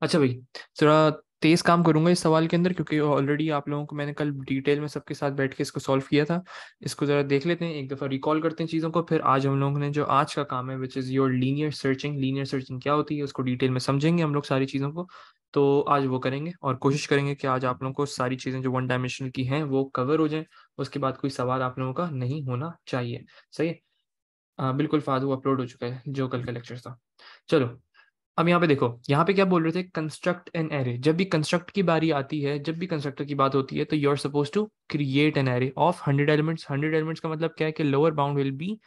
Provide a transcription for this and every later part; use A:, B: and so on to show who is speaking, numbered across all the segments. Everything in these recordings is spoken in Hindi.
A: अच्छा भाई, थोड़ा तेज काम करूंगा इस सवाल के अंदर, क्योंकि ऑलरेडी आप लोगों को मैंने कल डिटेल में सबके साथ बैठ के इसको सॉल्व किया था। इसको जरा देख लेते हैं, एक दफा रिकॉल करते हैं चीज़ों को, फिर आज हम लोगों ने जो आज का काम है which is your linear searching क्या होती है उसको डिटेल में समझेंगे हम लोग सारी चीज़ों को। तो आज वो करेंगे और कोशिश करेंगे कि आज आप लोगों को सारी चीज़ें जो वन डायमेंशनल की हैं वो कवर हो जाएं। उसके बाद कोई सवाल आप लोगों का नहीं होना चाहिए। सही है। बिल्कुल फादू अपलोड हो चुका है जो कल का लेक्चर था। चलो, अब यहाँ पे देखो, यहाँ पे क्या बोल रहे थे, कंस्ट्रक्ट एन एरे। जब भी कंस्ट्रक्ट की बारी आती है, जब भी कंस्ट्रक्टर की बात होती है, तो you are suppose to create an array of 100 elements. 100 elements का मतलब क्या है कि lower bound will be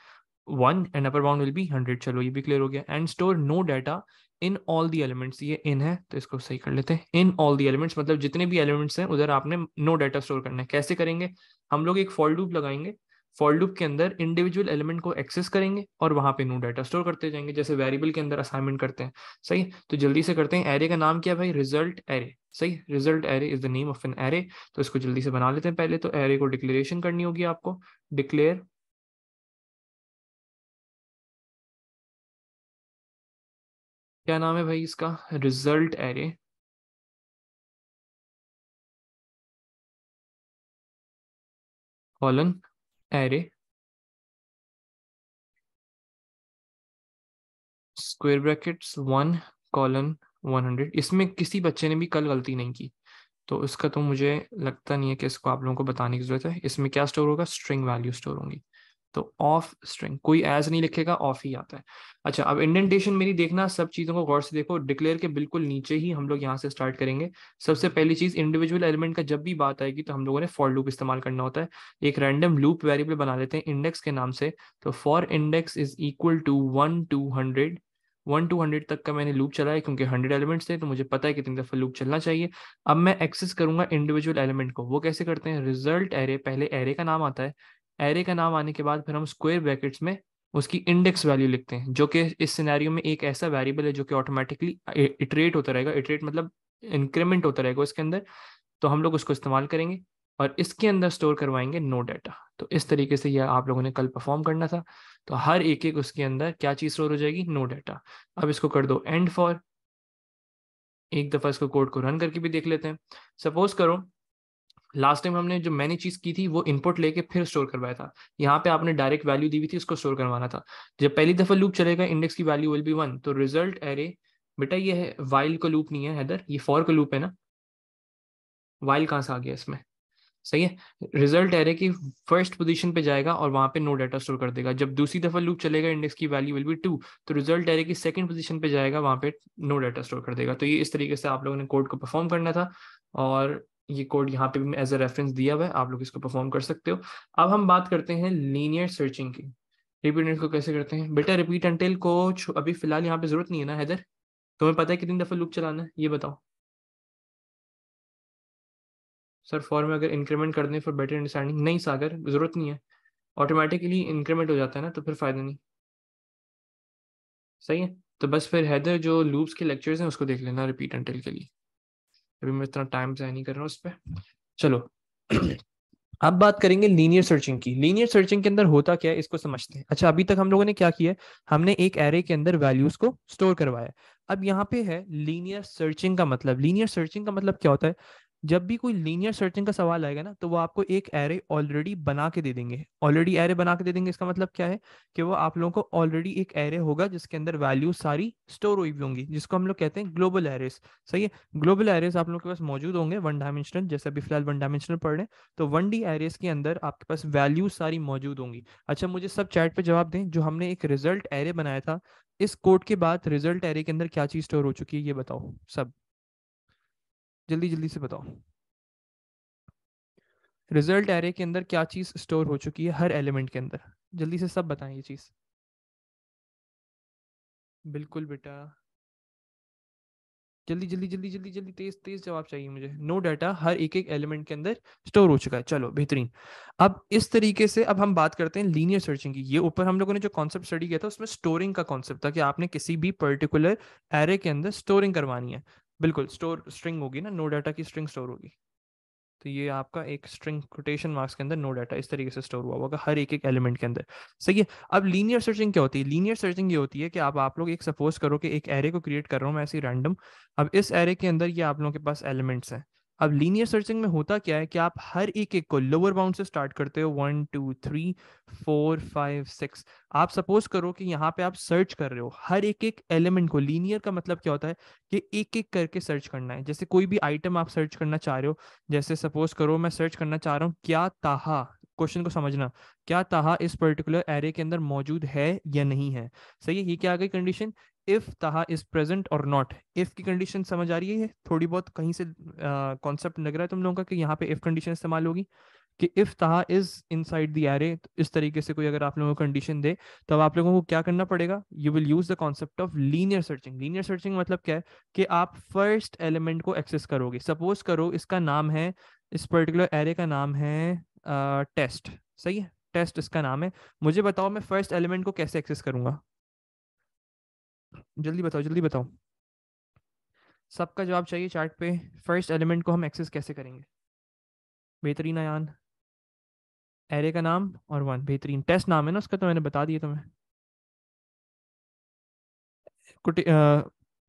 A: 1 and upper bound will be 100। चलो ये भी क्लियर हो गया। And store no data in all the elements. ये इन है तो इसको सही कर लेते हैं। इन ऑल दी एलिमेंट्स मतलब जितने भी एलिमेंट्स हैं उधर आपने नो डाटा स्टोर करना है। कैसे करेंगे? हम लोग एक फॉर लूप लगाएंगे। फॉर लूप के अंदर इंडिविजुअल एलिमेंट को एक्सेस करेंगे और वहां पे नो डाटा स्टोर करते जाएंगे, जैसे वेरिएबल के अंदर असाइनमेंट करते हैं। सही। तो जल्दी से करते हैं। एरे का नाम क्या है भाई? Result array. सही, result array is the name of an array. तो इसको जल्दी से बना लेते हैं। पहले तो एरे को डिक्लेरेशन करनी होगी आपको। डिक्लेयर, क्या नाम है भाई इसका? Result array colon array square brackets 1:100। इसमें किसी बच्चे ने भी कल गलती नहीं की, तो इसका तो मुझे लगता नहीं है कि इसको आप लोगों को बताने की जरूरत है। इसमें क्या स्टोर होगा? स्ट्रिंग वैल्यू स्टोर होंगी। तो ऑफ स्ट्रिंग, कोई एज नहीं लिखेगा, ऑफ ही आता है। अच्छा, अब इंडेंटेशन मेरी देखना, सब चीजों को गौर से देखो। डिक्लेयर के बिल्कुल नीचे ही हम लोग यहाँ से स्टार्ट करेंगे। सबसे पहली चीज, इंडिविजुअल एलिमेंट का जब भी बात आएगी तो हम लोगों ने फॉर लूप इस्तेमाल करना होता है। एक रैंडम लूप वेरिएबल बना लेते हैं इंडेक्स के नाम से। तो for index is equal to 1 to 100। 1 to 100 तक का मैंने लूप चलाया, क्योंकि 100 एलिमेंट्स थे तो मुझे पता है कितनी दफा लूप चलना चाहिए। अब मैं एक्सेस करूंगा इंडिविजुअल एलिमेंट को। वो कैसे करते हैं? रिजल्ट एरे, पहले एरे का नाम आता है। एरे का नाम आने के बाद फिर हम स्क्वायर ब्रैकेट्स में उसकी इंडेक्स वैल्यू लिखते हैं, जो कि इस सिनेरियो में एक ऐसा वेरिएबल है जो कि ऑटोमेटिकली इटरेट होता रहेगा। इटरेट मतलब इंक्रीमेंट होता रहेगा उसके अंदर। तो हम लोग उसको इस्तेमाल करेंगे और इसके अंदर स्टोर करवाएंगे नो डाटा। तो इस तरीके से यह आप लोगों ने कल परफॉर्म करना था। तो हर एक एक उसके अंदर क्या चीज स्टोर हो जाएगी? No data. अब इसको कर दो एंड फॉर। एक दफा इसको कोड को रन करके भी देख लेते हैं। सपोज करो लास्ट टाइम हमने जो मैंने चीज की थी वो इनपुट लेके फिर स्टोर करवाया था। यहाँ पे आपने डायरेक्ट वैल्यू दी हुई थी, उसको स्टोर करवाना था। जब पहली दफा लूप चलेगा, इंडेक्स की वैल्यू विल बी 1। तो रिजल्ट एरे, बेटा ये है वाइल का लूप नहीं है हैदर, ये फॉर का लूप है ना। वाइल कहाँ से आ गया इसमें? सही है। रिजल्ट एरे की फर्स्ट पोजीशन पे जाएगा और वहां पे नो डाटा स्टोर कर देगा। जब दूसरी दफा लूप चलेगा, इंडेक्स की वैल्यू विल बी 2। तो रिजल्ट एरे की सेकंड पोजीशन पे जाएगा, वहां पे नो डाटा स्टोर कर देगा। तो ये इस तरीके से आप लोगों ने कोड को परफॉर्म करना था। और ये कोड यहाँ पे भी एज अ रेफरेंस दिया हुआ है, आप लोग इसको परफॉर्म कर सकते हो। अब हम बात करते हैं लीनियर सर्चिंग की। रिपीट को कैसे करते हैं बेटा? रिपीट अंटिल को अभी फिलहाल यहाँ पे जरूरत नहीं है ना हैदर? तुम्हें पता है कितनी दफा लूप चलाना है ये बताओ। सर फॉर में अगर इंक्रीमेंट कर दें फॉर बेटर अंडरस्टैंडिंग, नहीं सागर जरूरत नहीं है। ऑटोमेटिकली इंक्रीमेंट हो जाता है ना, तो फिर फायदा नहीं। सही है। तो बस फिर हैदर जो लूप्स के लेक्चर्स हैं उसको देख लेना रिपीट अंटिल के लिए। अभी मैं इतना टाइम ज़ाया नहीं कर रहा हूँ उस पर। चलो अब बात करेंगे लीनियर सर्चिंग की। लीनियर सर्चिंग के अंदर होता क्या है इसको समझते हैं। अच्छा, अभी तक हम लोगों ने क्या किया है? हमने एक एरे के अंदर वैल्यूज को स्टोर करवाया। अब यहाँ पे है लीनियर सर्चिंग का मतलब। लीनियर सर्चिंग का मतलब क्या होता है? जब भी कोई लीनियर सर्चिंग का सवाल आएगा ना, तो वो आपको एक एरे ऑलरेडी बना के दे देंगे। ऑलरेडी एरे बना के दे देंगे, इसका मतलब क्या है? कि वो आप लोगों को ऑलरेडी एक एरे होगा जिसके अंदर वैल्यू सारी स्टोर हुई भी होंगी, जिसको हम लोग कहते हैं ग्लोबल एरेस। सही है। ग्लोबल एरेस आप लोगों के पास मौजूद होंगे वन डायमेंशनल, जैसे अभी फिलहाल वन डायमेंशनल पढ़ रहे हैं। तो 1D एरेस के अंदर आपके पास वैल्यू सारी मौजूद होंगी। अच्छा, मुझे सब चैट पे जवाब दें, जो हमने एक रिजल्ट एरे बनाया था, इस कोड के बाद रिजल्ट एरे के अंदर क्या चीज स्टोर हो चुकी है ये बताओ सब। जल्दी जल्दी से बताओ। रिजल्ट एरे के अंदर क्या चीज स्टोर हो चुकी है हर एलिमेंट के अंदर? जल्दी से सब बताएं ये चीज। बिल्कुल बेटा। जल्दी जल्दी जल्दी जल्दी जल्दी, तेज तेज जवाब चाहिए मुझे। नो डाटा हर एक एक एलिमेंट के अंदर स्टोर हो चुका है। चलो बेहतरीन। अब इस तरीके से अब हम बात करते हैं लीनियर सर्चिंग की। ये ऊपर हम लोगों ने जो कॉन्सेप्ट स्टडी किया था उसमें स्टोरिंग का कॉन्सेप्ट था कि आपने किसी भी पर्टिकुलर एरे के अंदर स्टोरिंग करवानी है। बिल्कुल, स्टोर स्ट्रिंग होगी ना, नो डाटा की स्ट्रिंग स्टोर होगी। तो ये आपका एक स्ट्रिंग कोटेशन मार्क्स के अंदर नो डाटा इस तरीके से स्टोर हुआ होगा हर एक एक एलिमेंट के अंदर। सही है। अब लीनियर सर्चिंग क्या होती है? लीनियर सर्चिंग ये होती है कि आप लोग एक सपोज करो कि एक एरे को क्रिएट कर रहा हूँ मैं ऐसे रैंडम। अब इस एरे के अंदर ये आप लोगों के पास एलिमेंट्स हैं। अब लीनियर सर्चिंग में होता क्या है कि आप हर एक एक को लोअर बाउंड से स्टार्ट करते हो, 1 2 3 4 5 6। आप सपोज करो कि यहाँ पे आप सर्च कर रहे हो हर एक एक एलिमेंट को। लीनियर का मतलब क्या होता है कि एक एक करके सर्च करना है। जैसे कोई भी आइटम आप सर्च करना चाह रहे हो, जैसे सपोज करो मैं सर्च करना चाह रहा हूँ क्या ताहा, क्वेश्चन को समझना, क्या ताहा इस पर्टिकुलर एरे के अंदर मौजूद है या नहीं है। सही है। ये क्या आ गई कंडीशन? इफ ताहा इज प्रेजेंट और नॉट। इफ की कंडीशन समझ आ रही है? थोड़ी बहुत कहीं से कॉन्सेप्ट लग रहा है तुम लोगों का कि यहाँ पे इफ कंडीशन इस्तेमाल होगी कि इफ ताहा इज इनसाइड द एरे। इस तरीके से कोई अगर आप लोगों को कंडीशन दे तब आप लोगों को क्या करना पड़ेगा? You will use the concept of linear searching. Linear searching मतलब क्या है कि आप फर्स्ट एलिमेंट को एक्सेस करोगे। सपोज करो इसका नाम है, इस पर्टिकुलर एरे का नाम है टेस्ट। सही है। टेस्ट इसका नाम है। मुझे बताओ मैं फर्स्ट एलिमेंट को कैसे एक्सेस करूंगा? जल्दी बताओ जल्दी बताओ। सबका जवाब चाहिए चार्ट पे। फर्स्ट एलिमेंट को हम एक्सेस कैसे करेंगे? बेहतरीन अयान। एरे का नाम और वन। बेहतरीन। टेस्ट नाम है ना उसका, तो मैंने बता दिया तुम्हें।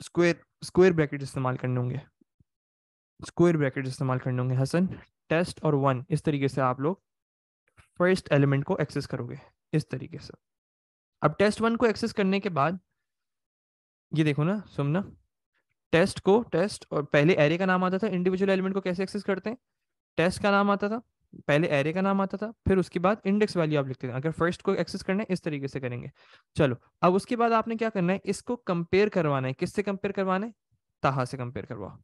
A: स्क्वेयर स्क्वेयर ब्रैकेट इस्तेमाल करने होंगे। स्क्वेयर ब्रैकेट इस्तेमाल करने होंगे हसन। टेस्ट और वन, इस तरीके से आप लोग फर्स्ट एलिमेंट को एक्सेस करोगे इस तरीके से। अब टेस्ट वन को एक्सेस करने के बाद ये देखो ना, सुनना। टेस्ट को टेस्ट और पहले एरे का नाम आता था। इंडिविजुअल एलिमेंट को कैसे एक्सेस करते हैं? टेस्ट का नाम आता था, पहले एरे का नाम आता था, फिर उसके बाद इंडेक्स वैल्यू आप लिखते थे। अगर फर्स्ट को एक्सेस करना है इस तरीके से करेंगे। चलो अब उसके बाद आपने क्या करना है? इसको कंपेयर करवाना है। किससे कंपेयर करवाना है? ताहा से कंपेयर करवाओ।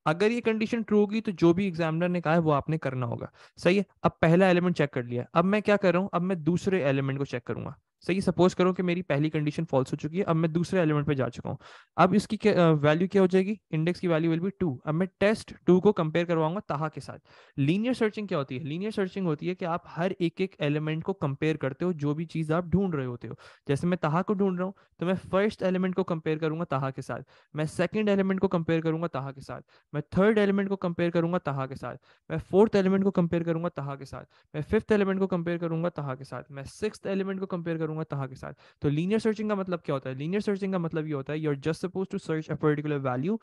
A: अगर ये कंडीशन ट्रू होगी तो जो भी एग्जामिनर ने कहा है वो आपने करना होगा। सही है। अब पहला एलिमेंट चेक कर लिया, अब मैं क्या कर रहा हूँ? अब मैं दूसरे एलिमेंट को चेक करूंगा। सही है। सपोज करो कि मेरी पहली कंडीशन फॉल्स हो चुकी है, अब मैं दूसरे एलिमेंट पे जा चुका हूँ। अब इसकी वैल्यू क्या हो जाएगी? इंडेक्स की वैल्यू विल बी 2। अब मैं टेस्ट 2 को कंपेयर करवाऊंगा ताहा के साथ। लीनियर सर्चिंग क्या होती है? लीनियर सर्चिंग होती है कि आप हर एक एक एलिमेंट को कंपेयर करते हो जो भी चीज आप ढूंढ रहे होते हो। जैसे मैं ताहा को ढूंढ रहा हूँ तो मैं फर्स्ट एलिमेंट को कंपेयर करूंगा ताहा के साथ, मैं सेकंड एलिमेंट को कंपेयर करूंगा ताहा के साथ, मैं थर्ड एलिमेंट को कंपेयर करूंगा ताहा के साथ, मैं फोर्थ एलिमेंट को कंपेयर करूंगा ताहा के साथ, मैं फिफ्थ एलिमेंट को कंपेयर करूंगा ताहा के साथ, मैं सिक्स्थ एलिमेंट को कंपेयर करूंगा ताहा के साथ। तो लीनियर सर्चिंग का मतलब क्या होता है? लीनियर सर्चिंग का मतलब ये होता है you are just suppose to search a particular value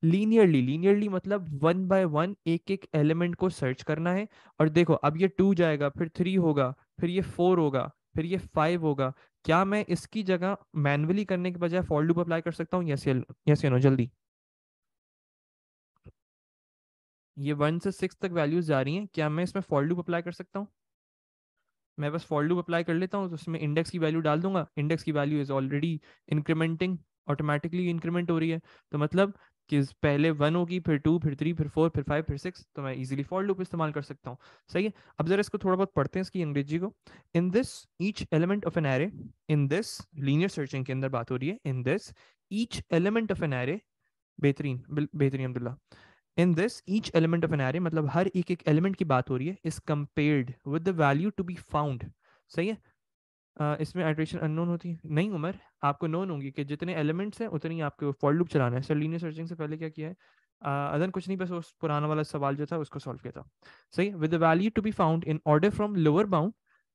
A: linearly. Linearly मतलब वन बाय वन एक एक एलिमेंट को सर्च करना है। और देखो अब ये 2 जाएगा, फिर 3 होगा, फिर ये 4 होगा, फिर ये 5 होगा। क्या मैं इसकी जगह मैन्युअली करने के बजाय फॉर लूप अप्लाई कर सकता हूँ? यस यस या नो जल्दी। ये 1 से 6 तक वैल्यूज जा रही हैं, क्या मैं इसमें फॉर लूप अप्लाई कर सकता हूँ? मैं बस फॉर लूप अप्लाई कर लेता हूँ तो उसमें इंडेक्स की वैल्यू डाल दूंगा। इंडेक्स की value is already incrementing, automatically increment हो रही है। तो मतलब कि पहले 1 होगी, फिर 2, फिर 3, फिर 4, फिर 5, फिर 6। तो मैं इजीली फॉर लूप इस्तेमाल कर सकता हूँ। सही है। अब जरा इसको थोड़ा बहुत पढ़ते हैं इसकी अंग्रेजी को। In this each element of an array, in this linear searching के अंदर बात हो रही है। In this each element of an array. बेहतरीन बेहतरीन Abdullah. In this each element of an array मतलब हर एक एक एलिमेंट की बात हो रही है, is compared with the value to be found. सही है। इसमें आइटरेशन अननोन होती है नहीं उमर, आपको नोन होंगी कि जितने एलिमेंट्स हैं उतनी ही आपको फॉर लूप चलाना है। सर लीनियर सर्चिंग से पहले क्या किया है? अदन कुछ नहीं, बस उस पुराना वाला सवाल जो था उसको सॉल्व किया था। सही। With the value to be found in order from lower bound.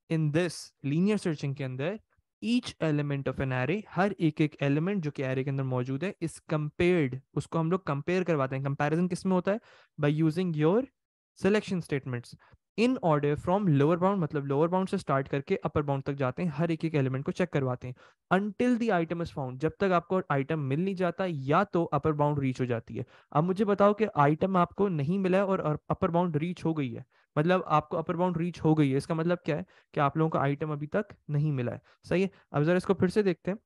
A: In this linear searching के अंदर each element of an array, हर एक एक एलिमेंट जो कि एरे के अंदर मौजूद है, इज कंपेयर्ड, उसको हम लोग कंपेयर करवाते हैं। कंपैरिजन किस में होता है? By using your selection statements in order from lower bound, मतलब लोअर बाउंड से स्टार्ट करके अपर बाउंड तक जाते हैं, हर एक एक एलिमेंट को चेक करवाते हैं। Until the item is found, जब तक आपको आइटम मिल नहीं जाता या तो अपर बाउंड रीच हो जाती है। अब मुझे बताओ कि आइटम आपको नहीं मिला है और अपर बाउंड रीच हो गई है, मतलब आपको अपर बाउंड रीच हो गई है, इसका मतलब क्या है कि आप लोगों का आइटम अभी तक नहीं मिला है। सही है। अब जरा इसको फिर से देखते हैं।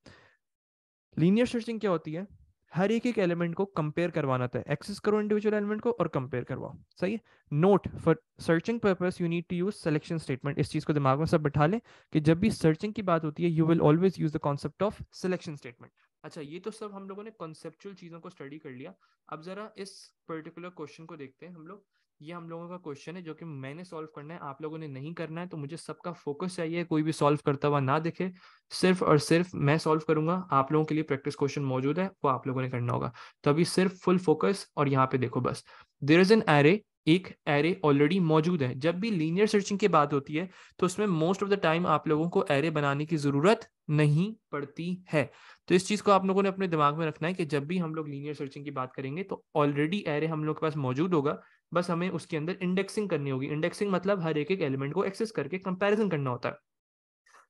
A: लीनियर सर्चिंग क्या होती है? हर एक एक एलिमेंट को कंपेयर करवाना था। एक्सेस करो इंडिविजुअल एलिमेंट को और कंपेयर करवाओ। सही है। Note for searching purpose you need to use selection statement. इस चीज को दिमाग में सब बैठा लें कि जब भी सर्चिंग की बात होती है you will always use the concept of selection statement. अच्छा, ये तो सब हम लोगों ने कॉन्सेप्चुअल चीजों को स्टडी कर लिया। अब जरा इस पर्टिकुलर क्वेश्चन को देखते हैं हम लोग। ये हम लोगों का क्वेश्चन है जो कि मैंने सॉल्व करना है, आप लोगों ने नहीं करना है। तो मुझे सबका फोकस चाहिए, कोई भी सॉल्व करता हुआ ना दिखे। सिर्फ और सिर्फ मैं सॉल्व करूंगा, आप लोगों के लिए प्रैक्टिस क्वेश्चन मौजूद है, वो आप लोगों ने करना होगा। तो अभी सिर्फ फुल फोकस और यहाँ पे देखो बस। देयर इज एन एरे एक एरे ऑलरेडी मौजूद है। जब भी लीनियर सर्चिंग की बात होती है तो उसमें मोस्ट ऑफ द टाइम आप लोगों को एरे बनाने की जरूरत नहीं पड़ती है। तो इस चीज को आप लोगों ने अपने दिमाग में रखना है कि जब भी हम लोग लीनियर सर्चिंग की बात करेंगे तो ऑलरेडी एरे हम लोग के पास मौजूद होगा, बस हमें उसके अंदर इंडेक्सिंग करनी होगी। इंडेक्सिंग मतलब हर एक एलिमेंट को एक्सेस करके कंपैरिजन करना होता है।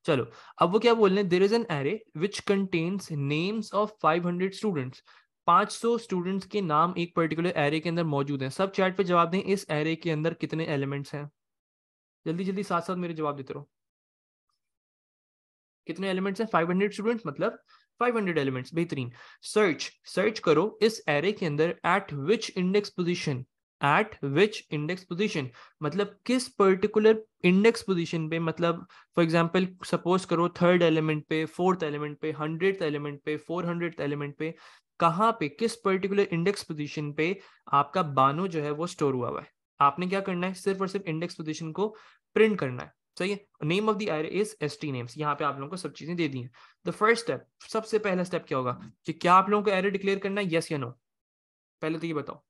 A: चलो, अब वो क्या बोल रहे हैं, there is an array which contains names of 500 students. 500 students के नाम एक पर्टिकुलर एरे के अंदर मौजूद हैं। सब चैट पे जवाब दें, इस एरे के अंदर कितने एलिमेंट्स हैं। जल्दी जल्दी साथ साथ मेरे जवाब देते रहो। कितने एलिमेंट्स हैं? 500 स्टूडेंट्स मतलब 500 एलिमेंट्स। बेहतरीन। सर्च सर्च करो इस एरे के अंदर एट विच इंडेक्स पोजीशन। एट विच इंडेक्स पोजीशन मतलब किस पर्टिकुलर इंडेक्स पोजीशन पे, मतलब फॉर एग्जांपल सपोज करो थर्ड एलिमेंट पे, फोर्थ एलिमेंट पे, 100th एलिमेंट पे, 400th एलिमेंट पे, कहाँ पे, किस पर्टिकुलर इंडेक्स पोजीशन पे आपका बानो जो है वो स्टोर हुआ हुआ है। आपने क्या करना है, सिर्फ और सिर्फ इंडेक्स पोजीशन को प्रिंट करना है। सही है। Name of the array is st names. यहाँ पे आप लोगों को सब चीजें दे दी हैं। द फर्स्ट स्टेप, सबसे पहला स्टेप क्या होगा कि क्या आप लोगों को एरे डिक्लेयर करना है, यस या नो? पहले तो ये बताओ,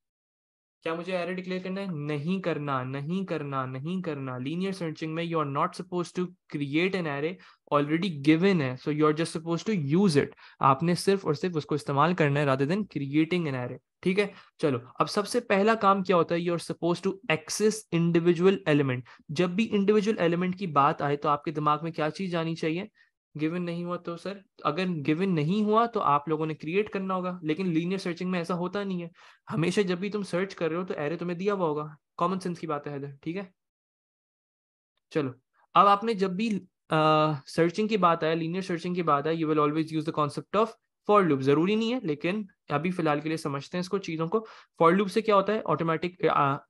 A: क्या मुझे एरे डिक्लेयर करना है? नहीं करना, नहीं करना, नहीं करना। लीनियर सर्चिंग में you are not suppose to create an array, already given है, so you are just suppose to use it. आपने सिर्फ और सिर्फ उसको इस्तेमाल करना है rather than creating an array. ठीक है। चलो, अब सबसे पहला काम क्या होता है, you are suppose to access individual element. जब भी इंडिविजुअल एलिमेंट की बात आए तो आपके दिमाग में क्या चीज आनी चाहिए? गिवन नहीं हुआ तो सर, अगर गिवन नहीं हुआ तो आप लोगों ने क्रिएट करना होगा। लेकिन लीनियर सर्चिंग में ऐसा होता नहीं है। हमेशा जब भी तुम सर्च कर रहे हो तो एरे तुम्हें दिया हुआ होगा। कॉमन सेंस की बात है हैदर, ठीक है। चलो, अब आपने जब भी सर्चिंग की बात आया, लीनियर सर्चिंग की बात आया, you will always use the concept of for loop. जरूरी नहीं है, लेकिन अभी फिलहाल के लिए समझते हैं इसको, चीजों को। फॉर लूप से क्या होता है, ऑटोमेटिक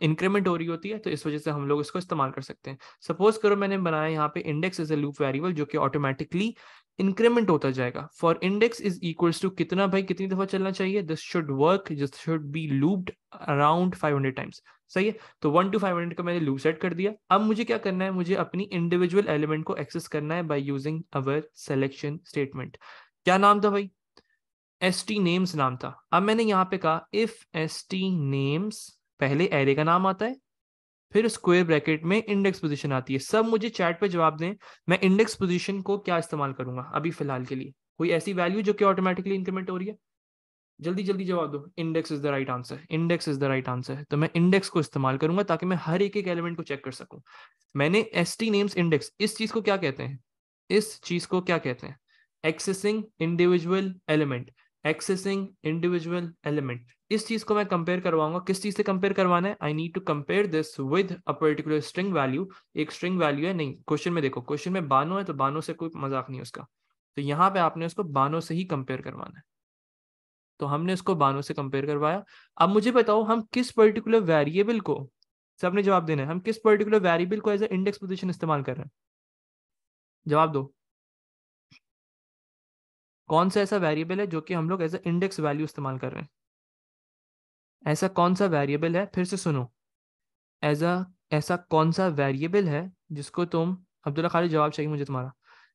A: इंक्रीमेंट हो रही होती है, तो इस वजह से हम लोग इसको इस्तेमाल कर सकते हैं। सपोज करो मैंने बनाया यहाँ पे index is a loop variable जो कि ऑटोमेटिकली इंक्रीमेंट होता जाएगा। For index is equals to कितना भाई, कितनी दफा चलना चाहिए, this should work, this should be looped around 500 times. सही है। तो 1 to 500 का मैंने लूप सेट कर दिया। अब मुझे क्या करना है, मुझे अपनी इंडिविजुअल एलिमेंट को एक्सेस करना है by using our selection statement. क्या नाम था भाई? st नेम्स नाम था। अब मैंने यहाँ पे कहा इफ st नेम्स, पहले एरे का नाम आता है, फिर स्क्वायर ब्रैकेट में इंडेक्स पोजीशन आती है। सब मुझे चैट पे जवाब दें, मैं इंडेक्स पोजीशन को क्या इस्तेमाल करूंगा अभी फिलहाल के लिए? कोई ऐसी वैल्यू जो कि ऑटोमेटिकली इंक्रीमेंट हो रही है? जल्दी जल्दी जवाब दो। Index is the right answer, index is the right answer. तो मैं इंडेक्स को इस्तेमाल करूंगा ताकि मैं हर एक एलिमेंट को चेक कर सकूं। मैंने st नेम्स इंडेक्स, इस चीज को क्या कहते हैं, इस चीज को क्या कहते हैं? Accessing individual element. Accessing individual element, इस चीज को मैं कंपेयर करवाऊंगा। किस चीज से कंपेयर करवाना है? I need to compare this with a particular string value. एक स्ट्रिंग वैल्यू है, नहीं क्वेश्चन में देखो, क्वेश्चन में बानो है, तो बानो से कोई मजाक नहीं उसका। तो यहाँ पे आपने उसको बानो से ही कंपेयर करवाना है। तो हमने उसको बानो से कंपेयर करवाया। अब मुझे बताओ हम किस पर्टिकुलर वेरिएबल को, सबने जवाब देना है, हम किस पर्टिकुलर वेरिएबल को एज ए इंडेक्स पोजीशन इस्तेमाल कर रहे हैं? जवाब दो। कौन सा ऐसा वेरिएबल है जो कि हम लोग एज ए इंडेक्स वैल्यू इस्तेमाल कर रहे हैं? ऐसा कौन सा वेरिएबल है, फिर से सुनो, एज ऐसा कौन सा वेरिएबल है जिसको तुम, अब्दुल्ला खालिद जवाब चाहिए मुझे तुम्हारा,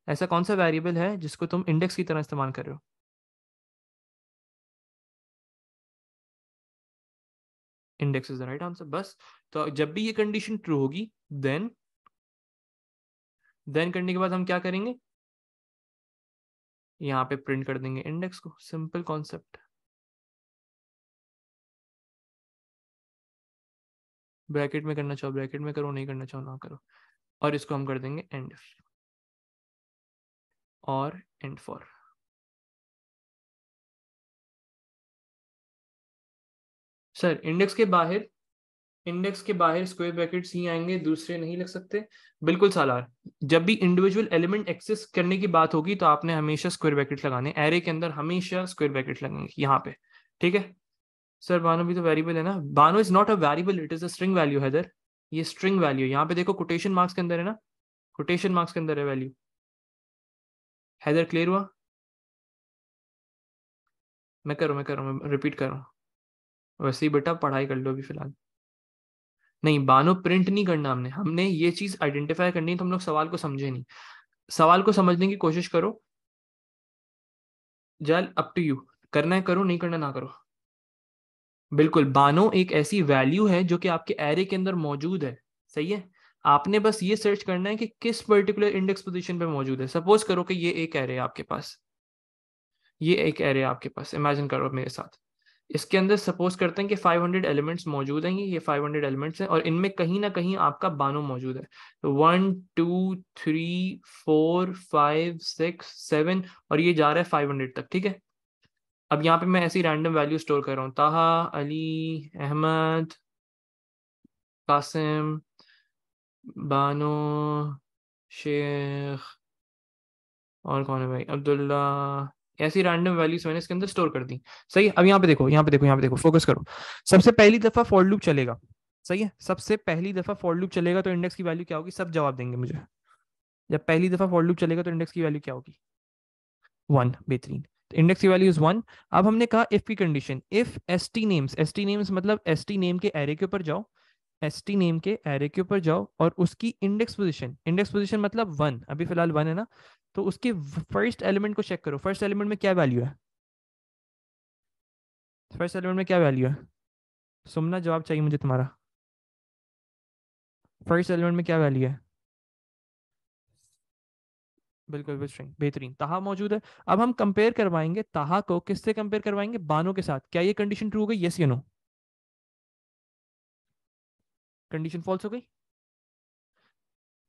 A: ऐसा कौन सा वेरिएबल है जिसको तुम इंडेक्स की तरह इस्तेमाल कर रहे हो? Index is the right answer, बस। तो जब भी ये कंडीशन ट्रू होगी, देन करने के बाद हम क्या करेंगे, यहाँ पे प्रिंट कर देंगे इंडेक्स को। Simple concept. ब्रैकेट में करना चाहो ब्रैकेट में करो, नहीं करना चाहो ना करो। और इसको हम कर देंगे एंड, और एंड फॉर। सर इंडेक्स के बाहर स्क्वायर ब्रैकेट्स ही आएंगे, दूसरे नहीं लग सकते? बिल्कुल सालार। जब भी इंडिविजुअल एलिमेंट एक्सेस करने की बात होगी तो आपने हमेशा स्क्वायर ब्रैकेट लगाने, एरे के अंदर हमेशा स्क्वायर ब्रैकेट लगेंगे यहाँ पे। ठीक है। सर बानो भी तो वेरिएबल है ना? Bano is not a variable, it is a string value Haider. ये स्ट्रिंग वैल्यू यहाँ पे देखो, कोटेशन मार्क्स के अंदर है ना, कोटेशन मार्क्स के अंदर है वैल्यू। हैदर क्लियर हुआ? मैं रिपीट कर रहा हूँ। वैसे ही बेटा पढ़ाई कर लो अभी फिलहाल। नहीं, बानो प्रिंट नहीं करना, हमने हमने ये चीज आइडेंटिफाई करनी है, तो हम लोग सवाल को समझे नहीं। सवाल को समझने की कोशिश करो। जल अप टू यू, करना है करो, नहीं करना ना करो। बिल्कुल, बानो एक ऐसी वैल्यू है जो कि आपके एरे के अंदर मौजूद है। सही है, आपने बस ये सर्च करना है कि किस पर्टिकुलर इंडेक्स पोजीशन पे मौजूद है। सपोज करो कि ये एक एरे है आपके पास, ये एक एरे आपके पास, इमेजिन करो मेरे साथ। इसके अंदर सपोज करते हैं कि 500 एलिमेंट्स मौजूद हैं, ये 500 एलिमेंट्स हैं, और इनमें कहीं ना कहीं आपका बानो मौजूद है। तो 1 2 3 4 5 6 7, और ये जा रहा है 500 तक। ठीक है, अब यहाँ पे मैं ऐसी रैंडम वैल्यू स्टोर कर रहा हूँ, ताहा, अली, अहमद, कासिम, बानो, शेख, और कौन है भाई, अब्दुल्ला। ऐसी रैंडम वैल्यूज मैंने इसके अंदर स्टोर कर दी। सही है, अब यहाँ पे देखो, यहाँ पे देखो, यहाँ पे देखो, फोकस करो। सबसे पहली दफा फॉर लूप चलेगा। सही है, सबसे पहली दफा फॉर लूप चलेगा तो इंडेक्स की वैल्यू क्या होगी, सब जवाब देंगे मुझे। जब पहली दफा फॉर लूप चलेगा तो इंडेक्स की वैल्यू क्या होगी, 1। बेहतरीन, तो इंडेक्स की वैल्यू इज 1। अब हमने कहा इफ की condition, if S T names मतलब एस टी नेम के एरे के ऊपर जाओ, एस टी नेम के एरे के ऊपर जाओ और उसकी इंडेक्स पोजीशन मतलब 1, अभी फिलहाल 1 है ना, तो उसके फर्स्ट एलिमेंट को चेक करो, फर्स्ट एलिमेंट में क्या वैल्यू है, फर्स्ट एलिमेंट में क्या वैल्यू है। सुमना, जवाब चाहिए मुझे तुम्हारा, फर्स्ट एलिमेंट में क्या वैल्यू है। बिल्कुल भी स्ट्रिंग, बेहतरीन, ताहा मौजूद है। अब हम कंपेयर करवाएंगे ताहा को, किससे कंपेयर करवाएंगे, बानो के साथ। क्या ये कंडीशन ट्रू हो गई, yes or no, condition false हो गई,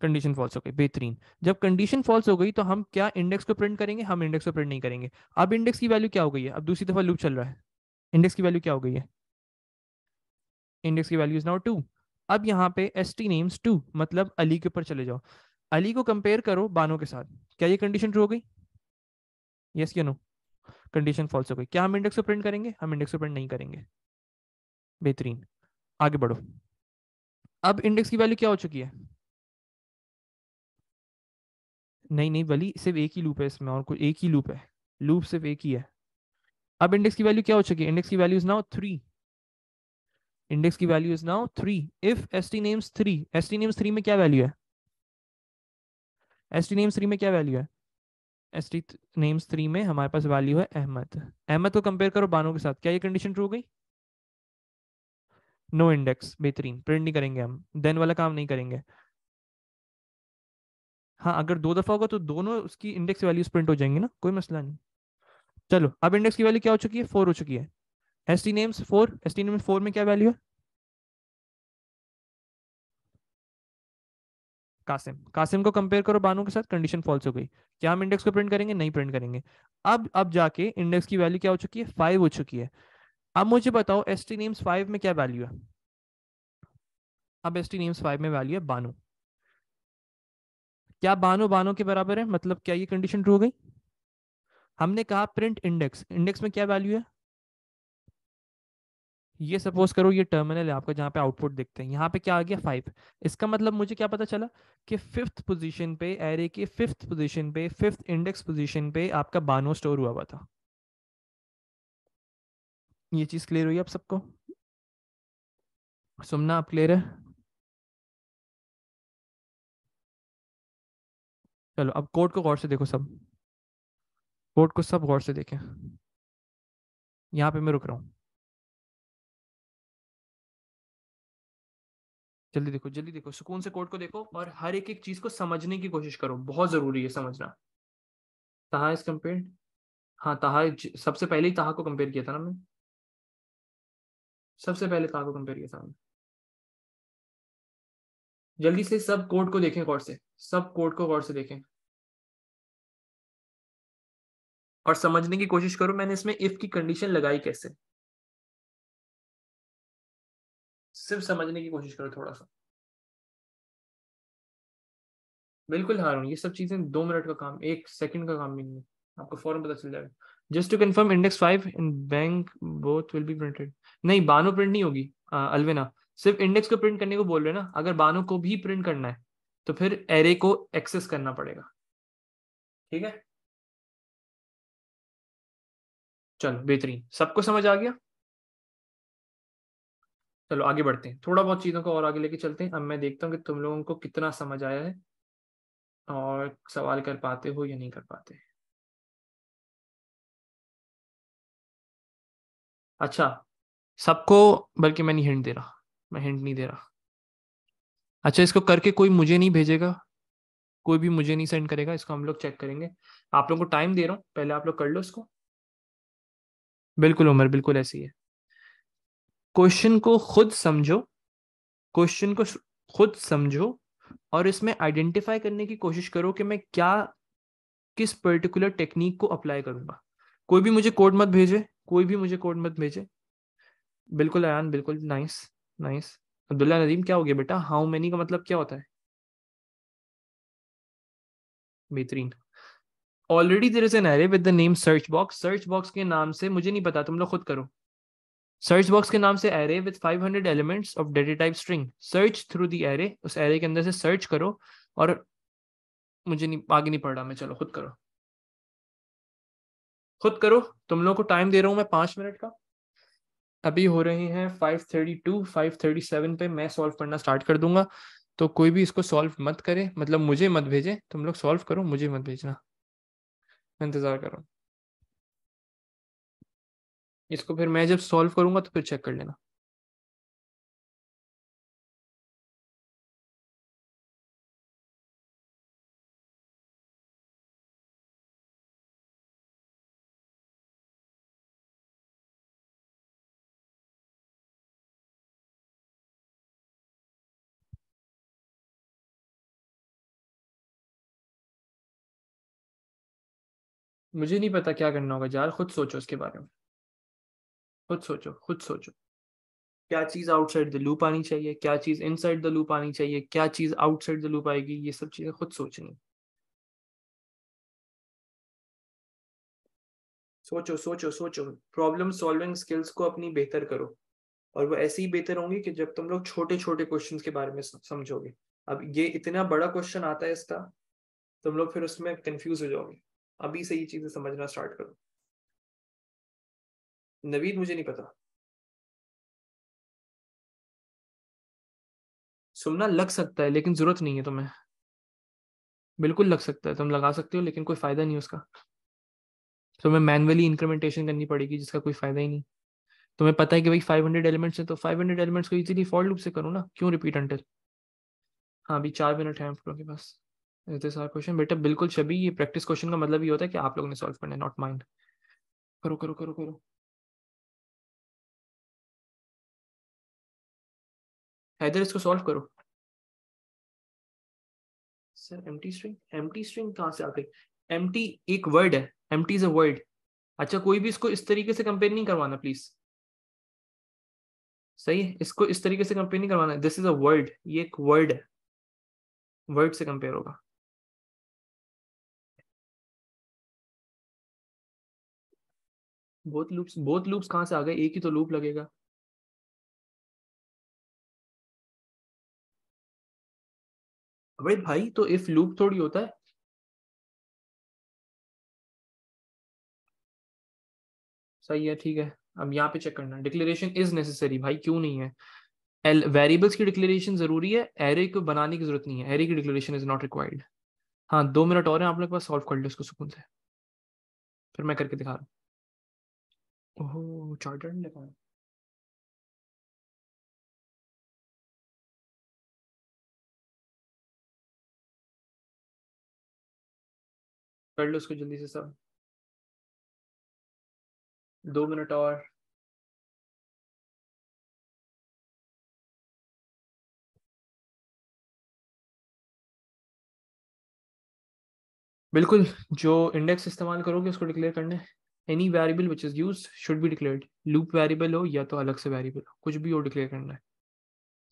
A: कंडीशन फॉल्स हो गई, बेहतरीन। जब कंडीशन फॉल्स हो गई तो हम क्या इंडेक्स को प्रिंट करेंगे, हम इंडेक्स को प्रिंट नहीं करेंगे। अब इंडेक्स की वैल्यू क्या हो गई है, अब दूसरी दफा लूप चल रहा है, इंडेक्स की वैल्यू क्या हो गई है, इंडेक्स की वैल्यू इज नाउ 2। अब यहाँ पे एस टी नेम्स 2 मतलब अली के ऊपर चले जाओ, अली को कंपेयर करो बानो के साथ। क्या ये कंडीशन ट्रू हो गई, yes or no, condition false हो गई। क्या हम इंडेक्स को प्रिंट करेंगे, हम इंडेक्स को प्रिंट नहीं करेंगे। बेहतरीन, आगे बढ़ो। अब इंडेक्स की वैल्यू क्या हो चुकी है, नहीं नहीं वली, सिर्फ एक ही लूप है इसमें, और कोई एक ही लूप है, लूप सिर्फ एक ही है। अब इंडेक्स की वैल्यू क्या हो चुकी है, इंडेक्स की वैल्यू इज नाउ 3, इंडेक्स की value is now 3। If S T names 3, S T names 3 में क्या वैल्यू है, एस टी नेम्स 3 में क्या वैल्यू है, एस टी नेम्स 3 में हमारे पास वैल्यू है अहमद। अहमद को कंपेयर करो बानो के साथ, क्या ये कंडीशन ट्रू हो गई, नो इंडेक्स, बेहतरीन, प्रिंट नहीं करेंगे हम, देन वाला काम नहीं करेंगे। हाँ, अगर दो दफा होगा तो दोनों उसकी इंडेक्स वैल्यूज प्रिंट हो जाएंगी ना, कोई मसला नहीं। चलो, अब इंडेक्स की वैल्यू क्या हो चुकी है, 4 हो चुकी है। S T names 4, S T names 4 में क्या वैल्यू है, कासिम, कासिम को कंपेयर करो बानो के साथ, कंडीशन फॉल्स हो गई। क्या हम इंडेक्स को प्रिंट करेंगे, नहीं प्रिंट करेंगे। अब जाके इंडेक्स की वैल्यू क्या हो चुकी है, 5 हो चुकी है। अब मुझे बताओ एस टी नेम्स 5 में क्या वैल्यू है, अब एस टी नेम्स 5 में वैल्यू है बानो। क्या बानो बानो के बराबर है, मतलब क्या ये कंडीशन ट्रू हो गई। हमने कहा प्रिंट इंडेक्स, इंडेक्स में क्या वैल्यू है, ये सपोज करो ये टर्मिनल है आपका जहाँ पे आउटपुट देखते हैं, यहाँ पे क्या आ गया 5। इसका मतलब मुझे क्या पता चला कि फिफ्थ पोजीशन पे, एरे के फिफ्थ पोजीशन पे, फिफ्थ इंडेक्स पोजीशन पे आपका बानो स्टोर हुआ हुआ था। ये चीज क्लियर हुई आप सबको, सुनना आप क्लियर है। चलो अब कोड को गौर से देखो सब, कोड को सब गौर से देखें। यहाँ पे मैं रुक रहा हूँ, जल्दी देखो, जल्दी देखो, सुकून से कोड को देखो और हर एक एक चीज को समझने की कोशिश करो, बहुत जरूरी है समझना। ताहा इज कंपेयर, हाँ ताहा, सबसे पहले ही ताहा को कंपेयर किया था ना हमने, सबसे पहले ताहा को कंपेयर किया था हमने। जल्दी से सब कोड को देखें गौर से, सब कोड को गौर से देखें और समझने की कोशिश करो मैंने इसमें इफ की कंडीशन लगाई कैसे, सिर्फ समझने की कोशिश करो थोड़ा सा। बिल्कुल हारून, ये सब चीजें 2 मिनट का काम, 1 सेकंड का काम भी नहीं है, आपको फौरन पता चल जाएगा। Just to confirm index 5 in bank both will be printed, नहीं बानो प्रिंट नहीं होगी, अलविना, सिर्फ इंडेक्स को प्रिंट करने को बोल रहे हैं ना, अगर बानो को भी प्रिंट करना है तो फिर एरे को एक्सेस करना पड़ेगा। ठीक है, चलो बेहतरीन, सबको समझ आ गया। चलो आगे बढ़ते हैं, थोड़ा बहुत चीज़ों को और आगे लेके चलते हैं। अब मैं देखता हूँ कि तुम लोगों को कितना समझ आया है और सवाल कर पाते हो या नहीं कर पाते। अच्छा, सबको, बल्कि मैं नहीं हिंट दे रहा, मैं हिंट नहीं दे रहा। अच्छा, इसको करके कोई मुझे नहीं भेजेगा, कोई भी मुझे नहीं सेंड करेगा, इसको हम लोग चेक करेंगे। आप लोगों को टाइम दे रहा हूँ, पहले आप लोग कर लो इसको। बिल्कुल उमर, बिल्कुल ऐसी है। क्वेश्चन को खुद समझो, क्वेश्चन को खुद समझो, और इसमें आइडेंटिफाई करने की कोशिश करो कि मैं क्या, किस पर्टिकुलर टेक्निक को अप्लाई करूंगा। कोई भी मुझे कोड मत भेजे, कोई भी मुझे कोड मत भेजे। बिल्कुल अयान, बिल्कुल, नाइस, नाइस। अब्दुल्ला नदीम, क्या हो गया बेटा? हाउ मेनी का मतलब क्या होता है? बेहतरीन। Already there is an array with the name search box. Search box के नाम से, मुझे नहीं पता, तुम लोग खुद करो। सर्च बॉक्स के नाम से array with 500 elements of data type string. Search through the array, उस एरे के अंदर से सर्च करो। और मुझे नहीं, आगे नहीं पढ़ रहा मैं, चलो खुद करो, खुद करो। तुम लोग को टाइम दे रहा हूं मैं 5 मिनट का। अभी हो रहे हैं 5:32, 5:37 पे मैं सॉल्व करना स्टार्ट कर दूंगा। तो कोई भी इसको सॉल्व मत करे, मतलब मुझे मत भेजे, तुम लोग सॉल्व करो, मुझे मत भेजना। मैं इंतजार कर रहा हूँ इसको, फिर मैं जब सॉल्व करूंगा तो फिर चेक कर लेना। मुझे नहीं पता क्या करना होगा यार, खुद सोचो इसके बारे में। खुद सोचो, खुद सोचो। क्या चीज आउटसाइड द लूप आनी चाहिए, क्या चीज इनसाइड द लूप आनी चाहिए, क्या चीज आउटसाइड द लूप आएगी, ये सब चीजें खुद सोचनी है। सोचो सोचो सोचो। प्रॉब्लम सॉल्विंग स्किल्स को अपनी बेहतर करो। और वो ऐसे ही बेहतर होंगी कि जब तुम लोग छोटे छोटे क्वेश्चंस के बारे में समझोगे। अब ये इतना बड़ा क्वेश्चन आता है इसका, तुम लोग फिर उसमें कंफ्यूज हो जाओगे। अभी से ये चीजें समझना स्टार्ट करो। नवीद, मुझे नहीं पता। सुनना लग सकता है लेकिन जरूरत नहीं है तुम्हें। बिल्कुल लग सकता है, तुम लगा सकते हो, लेकिन कोई फायदा नहीं है उसका। तुम्हें मैनुअली इंक्रीमेंटेशन करनी पड़ेगी जिसका कोई फायदा ही नहीं। तुम्हें पता है कि भाई 500 एलिमेंट्स है, तो 500 एलिमेंट्स को इजीली फॉर लूप से करो ना, क्यों रिपीट अंटिल। हाँ, अभी 4 मिनट है आप लोगों के पास। इज दिस आवर क्वेश्चन बेटा? बिल्कुल छवि, ये प्रैक्टिस क्वेश्चन का मतलब ये होता है कि आप लोगों ने सॉल्व करना है, नॉट माइंड। करो करो करो करो। हैदर, इसको सॉल्व करो। Sir empty string, empty string कहाँ से आ गई? एम्प्टी एक वर्ड है, एम्प्टी इज अ वर्ड। अच्छा, कोई भी इसको इस तरीके से कंपेयर नहीं करवाना प्लीज। सही है, इसको इस तरीके से कंपेयर नहीं करवाना, दिस इज अ वर्ड, ये एक वर्ड है, वर्ड से कंपेयर होगा। बोथ लूप्स कहाँ से आ गए? एक ही तो लूप लगेगा। अबे भाई, तो इफ लूप थोड़ी होता है। सही है, ठीक है। अब यहाँ पे चेक करना, डिक्लेरेशन इज नेसेसरी, भाई क्यों नहीं है? एल वेरिएबल्स की डिक्लेरेशन जरूरी है, एरे को बनाने की जरूरत नहीं है, एरे की डिक्लेरेशन इज नॉट रिक्वायर्ड। हाँ, 2 मिनट और हैं आप लोग के पास, सॉल्व कर लो इसको सुकून से, फिर मैं करके दिखा रहा हूँ। ओहो, चार्टर नहीं लिखा है। कर लो इसको जल्दी से सब, 2 मिनट और। बिल्कुल, जो इंडेक्स इस्तेमाल करोगे उसको डिक्लेयर करना है। Any variable which is used should be declared, loop variable हो या तो अलग से वेरिएबल हो, कुछ भी हो डिक्लेयर करना है।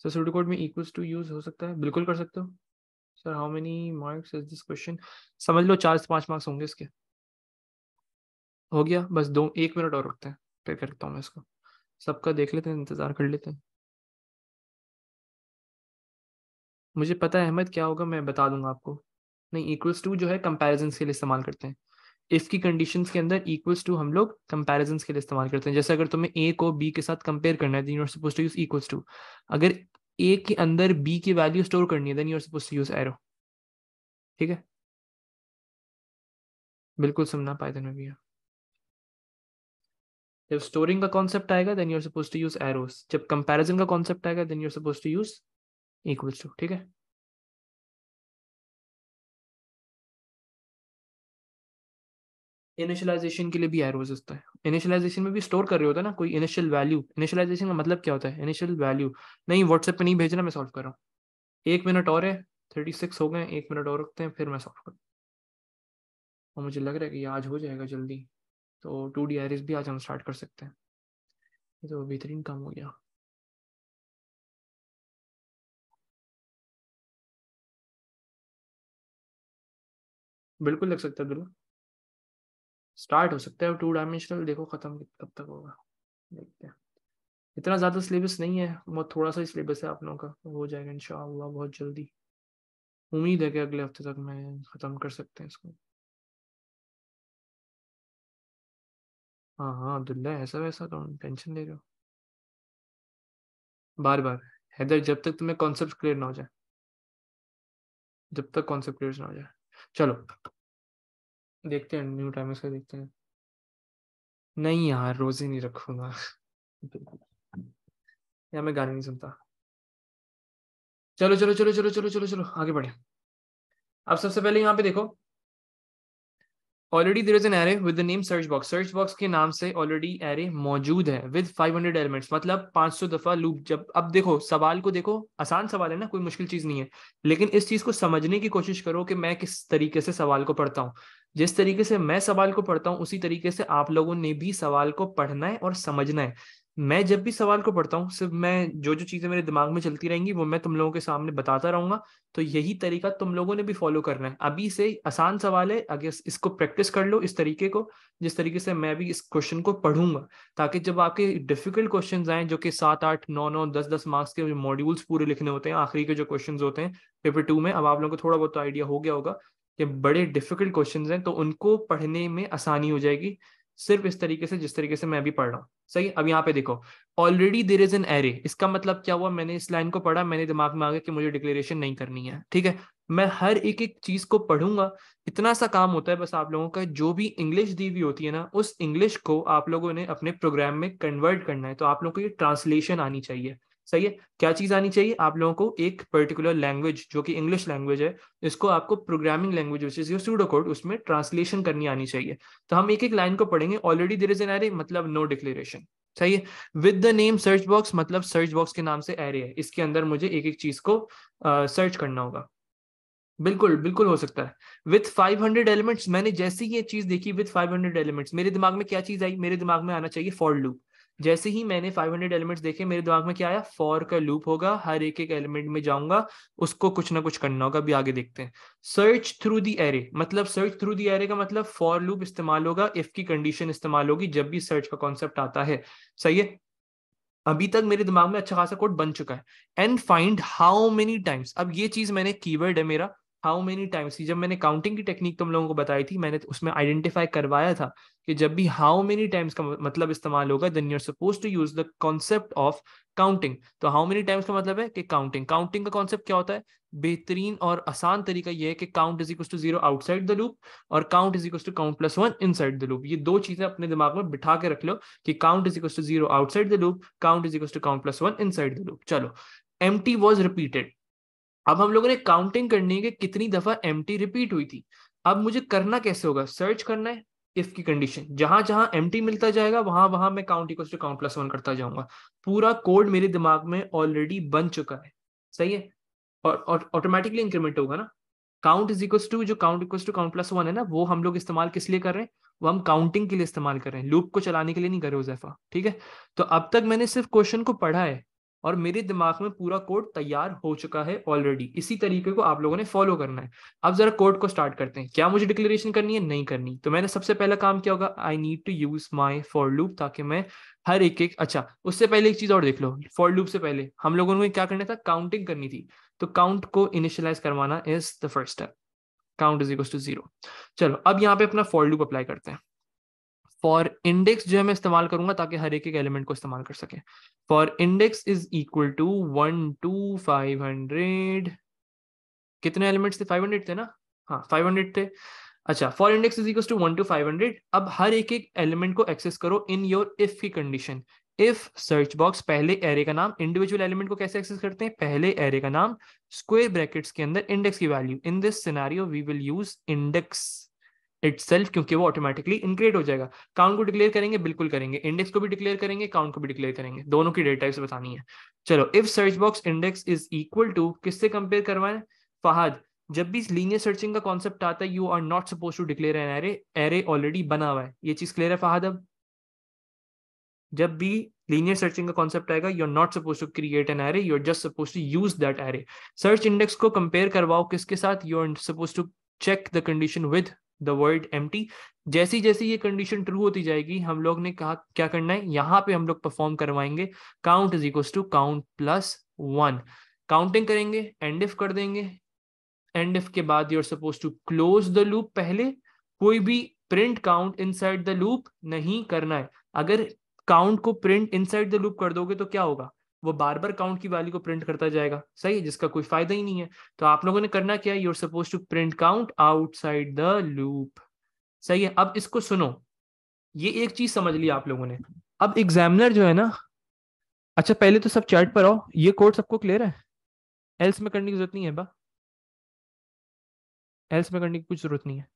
A: सर सूडो कोड में इक्वल्स टू यूज हो सकता है, बिल्कुल कर सकते हो। Sir how many marks is this question? समझ लो 4 से 5 मार्क्स होंगे इसके। हो गया, बस 1 मिनट और रखते हैं, फिर करता हूँ मैं इसको। सबका देख लेते हैं, इंतजार कर लेते हैं। मुझे पता है अहमद क्या होगा, मैं बता दूंगा आपको। नहीं, इक्वल्स टू जो है कंपैरिजन के लिए इस्तेमाल करते हैं। इफ की कंडीशंस के अंदर इक्वल्स टू हम लोग कंपैरिजन के लिए इस्तेमाल करते हैं। जैसे अगर तुम्हें ए को बी के साथ कंपेयर करना है, then you are supposed to use equals to. अगर ए के अंदर बी की वैल्यू स्टोर करनी है, then you are supposed to use arrow. ठीक है, बिल्कुल सुनना, पाइथन में भी है। जब स्टोरिंग का कॉन्सेप्ट आएगा then you are suppose to use arrows, जब कंपैरिजन का कॉन्सेप्ट आएगा then you are suppose to use equals to. ठीक है, इनिशियलाइजेशन के लिए भी एरोज होता है। इनिशियलाइजेशन में भी स्टोर कर रहे होता है ना कोई इनिशियल वैल्यू। इनिशियलाइजेशन का मतलब क्या होता है? Initial value. नहीं व्हाट्सएप पे नहीं भेजना, मैं सॉल्व कर रहा हूँ। 1 मिनट और है, 36 हो गए, 1 मिनट और रखते हैं फिर मैं सॉल्व करूँ। और मुझे लग रहा है कि ये आज हो जाएगा जल्दी, तो 2D एरेज भी आज हम स्टार्ट कर सकते हैं। ये तो बेहतरीन काम हो गया। बिल्कुल लग सकता है बिल्कुल, स्टार्ट हो सकता है 2 डायमेंशनल। देखो खत्म कब तक होगा देखते हैं। इतना ज़्यादा सिलेबस नहीं है, बहुत थोड़ा सा ही सिलेबस है आप लोगों का, हो जाएगा इंशाअल्लाह बहुत जल्दी। उम्मीद है कि अगले हफ्ते तक मैं ख़त्म कर सकते हैं इसको। हाँ हाँ अब्दुल्ला, ऐसा वैसा तो टेंशन ले रहे हो बार बार। हैदर जब तक तुम्हें कॉन्सेप्ट क्लियर ना हो जाए, जब तक कॉन्सेप्ट क्लियर ना हो जाए। चलो देखते हैं न्यू टाइमर्स का देखते हैं। नहीं यार रोजे नहीं रखूंगा यार मैं गाने नहीं सुनता। चलो चलो चलो चलो चलो चलो चलो आगे बढ़े। अब सबसे पहले यहाँ पे देखो, already there is an array with the name search box. Search box के नाम से ऑलरेडी एरे मौजूद है विद 500 एलिमेंट्स, मतलब 500 दफा लूप। जब अब देखो सवाल को देखो, आसान सवाल है ना, कोई मुश्किल चीज नहीं है, लेकिन इस चीज को समझने की कोशिश करो कि मैं किस तरीके से सवाल को पढ़ता हूँ। जिस तरीके से मैं सवाल को पढ़ता हूँ उसी तरीके से आप लोगों ने भी सवाल को पढ़ना है और समझना है। मैं जब भी सवाल को पढ़ता हूँ सिर्फ मैं जो जो चीजें मेरे दिमाग में चलती रहेंगी वो मैं तुम लोगों के सामने बताता रहूंगा। तो यही तरीका तुम लोगों ने भी फॉलो करना है। अभी से आसान सवाल है, अगर इसको प्रैक्टिस कर लो इस तरीके को जिस तरीके से मैं भी इस क्वेश्चन को पढ़ूंगा, ताकि जब आपके डिफिकल्ट क्वेश्चंस आए जो कि 7 8 9 9 10 10 मार्क्स के मॉड्यूल्स पूरे लिखने होते हैं, आखिरी के जो क्वेश्चंस होते हैं पेपर 2 में, अब आप लोगों को थोड़ा बहुत आइडिया हो गया होगा कि बड़े डिफिकल्ट क्वेश्चंस हैं, तो उनको पढ़ने में आसानी हो जाएगी सिर्फ इस तरीके से जिस तरीके से मैं भी पढ़ रहा हूँ। सही, अब यहाँ पे देखो, already there is an array, इसका मतलब क्या हुआ? मैंने इस लाइन को पढ़ा, मैंने दिमाग में आ गया कि मुझे डिक्लेरेशन नहीं करनी है। ठीक है, मैं हर एक एक चीज को पढ़ूंगा। इतना सा काम होता है बस आप लोगों का, जो भी इंग्लिश दी हुई होती है ना उस इंग्लिश को आप लोगों ने अपने प्रोग्राम में कन्वर्ट करना है। तो आप लोगों को ये ट्रांसलेशन आनी चाहिए। सही है, क्या चीज आनी चाहिए आप लोगों को? एक पर्टिकुलर लैंग्वेज जो कि इंग्लिश लैंग्वेज है, इसको आपको programming language which is your pseudo code, उसमें ट्रांसलेशन करनी आनी चाहिए। तो हम एक एक लाइन को पढ़ेंगे। Already there is an array मतलब नो डिक्लेरेशन। सही है, with the name search box मतलब सर्च बॉक्स के नाम से एरे है, इसके अंदर मुझे एक एक चीज को सर्च करना होगा। बिल्कुल बिल्कुल हो सकता है। विथ 500 एलिमेंट्स, मैंने जैसे ही ये चीज देखी विथ 500 एलिमेंट्स, मेरे दिमाग में क्या चीज आई? मेरे दिमाग में आना चाहिए फॉर लूप। जैसे ही मैंने 500 एलिमेंट्स देखे मेरे दिमाग में क्या आया? फॉर का लूप होगा, हर एक एक एलिमेंट में जाऊंगा, उसको कुछ ना कुछ करना होगा। अभी आगे देखते हैं। सर्च थ्रू द एरे मतलब, सर्च थ्रू द एरे का मतलब फॉर लूप इस्तेमाल होगा, इफ की कंडीशन इस्तेमाल होगी जब भी सर्च का कॉन्सेप्ट आता है। सही है, अभी तक मेरे दिमाग में अच्छा खासा कोड बन चुका है। And find how many times, अब ये चीज मैंने कीवर्ड है मेरा हाउ मेनी टाइम्स की, जब मैंने काउंटिंग की टेक्निक तुम लोगों को बताई थी मैंने उसमें आइडेंटिफाई करवाया था कि जब भी हाउ मेनी टाइम्स का मतलब इस्तेमाल होगा then you are suppose to use the concept of counting. तो हाउ मेनी टाइम्स का मतलब है कि काउंटिंग। काउंटिंग का कॉन्सेप्ट क्या होता है? बेहतरीन और आसान तरीका यह है कि count is equal to 0 outside the loop और count is equal to count plus 1 inside the loop. ये दो चीजें अपने दिमाग में बिठा के रख लो कि count is equal to 0 outside the loop, count is equal to count plus 1 inside the loop. चलो, एम्प्टी वाज रिपीटेड। अब हम लोगों ने काउंटिंग करनी है कि कितनी दफा एम्प्टी रिपीट हुई थी। अब मुझे करना कैसे होगा? सर्च करना है इफ की कंडीशन, जहां जहां एम्प्टी मिलता जाएगा वहां वहां मैं count equal to count plus 1 करता जाऊंगा। पूरा कोड मेरे दिमाग में ऑलरेडी बन चुका है। सही है, और ऑटोमेटिकली इंक्रीमेंट होगा ना। काउंट इज इक्वल टू, जो count equal to count plus 1 है ना, वो हम लोग इस्तेमाल किस लिए कर रहे हैं? वो हम काउंटिंग के लिए इस्तेमाल कर रहे हैं, लूप को चलाने के लिए नहीं कर रहे हो ज़ैफा। ठीक है, तो अब तक मैंने सिर्फ क्वेश्चन को पढ़ा है और मेरे दिमाग में पूरा कोड तैयार हो चुका है ऑलरेडी। इसी तरीके को आप लोगों ने फॉलो करना है। अब जरा कोड को स्टार्ट करते हैं। क्या मुझे डिक्लेरेशन करनी है? नहीं करनी। तो मैंने सबसे पहला काम क्या होगा? I need to use my for loop, ताकि मैं हर एक एक, अच्छा उससे पहले एक चीज और देख लो, फॉर लूप से पहले हम लोगों ने क्या करना था? काउंटिंग करनी थी। तो काउंट को इनिशियलाइज करवाना is the first step. Count is equal to 0। चलो अब यहाँ पे अपना फॉर लूप अप्लाई करते हैं। फॉर इंडेक्स जो है मैं इस्तेमाल करूंगा ताकि हर एक एक एलिमेंट को इस्तेमाल कर सके। For index is equal to 1 to 500। कितने एलिमेंट्स थे? 500 थे ना? हाँ 500 थे। अच्छा, for index is equal to 1 to 500। अब हर एक एक एलिमेंट को एक्सेस करो इन योर इफ की कंडीशन। इफ सर्च बॉक्स पहले एरे का नाम, इंडिविजुअल एलिमेंट को कैसे एक्सेस करते हैं, पहले एरे का नाम स्क्वायर ब्रैकेट्स के अंदर इंडेक्स की value. In this scenario we will use index itself, क्योंकि वो ऑटोमेटिकली इनक्रिएट हो जाएगा। काउंट को डिक्लेयर करेंगे, बिल्कुल करेंगे, इंडेक्स को भी डिक्लेयर करेंगे, काउंट को भी डिक्लेयर करेंगे, दोनों की डेटा टाइप्स बतानी है। चलो, if search box index is equal to, किससे कंपेयर करवाएं, फहद, जब भी लीनियर सर्चिंग का कॉन्सेप्ट आता है you are not suppose to declare an array, array already बना हुआ है, ये चीज क्लियर है फहद? अब जब भी लीनियर सर्चिंग का कॉन्सेप्ट आएगा you are not suppose to create an array, you are just suppose to use that array. Search index को कंपेयर करवाओ किसके साथ, you are suppose to check the condition with the word empty. जैसी जैसी ये कंडीशन ट्रू होती जाएगी हम लोग ने कहा क्या करना है, यहां पे हम लोग परफॉर्म करवाएंगे count is equal to count plus 1। Counting करेंगे, एंड इफ कर देंगे, एंड इफ के बाद you are suppose to close the loop. पहले कोई भी print count inside the loop नहीं करना है। अगर काउंट को प्रिंट इनसाइड द लूप कर दोगे तो क्या होगा, वो बार बार काउंट की वैल्यू को प्रिंट करता जाएगा, सही है, जिसका कोई फायदा ही नहीं है। तो आप लोगों ने करना क्या है, you are suppose to print count outside the loop, सही है। अब इसको सुनो, ये एक चीज समझ लिया आप लोगों ने। अब एग्जामिनर जो है ना, अच्छा पहले तो सब चैट पर आओ, ये कोड सबको क्लियर है, एल्स में करने की जरूरत नहीं है बा, एल्स में करने की कुछ जरूरत नहीं है।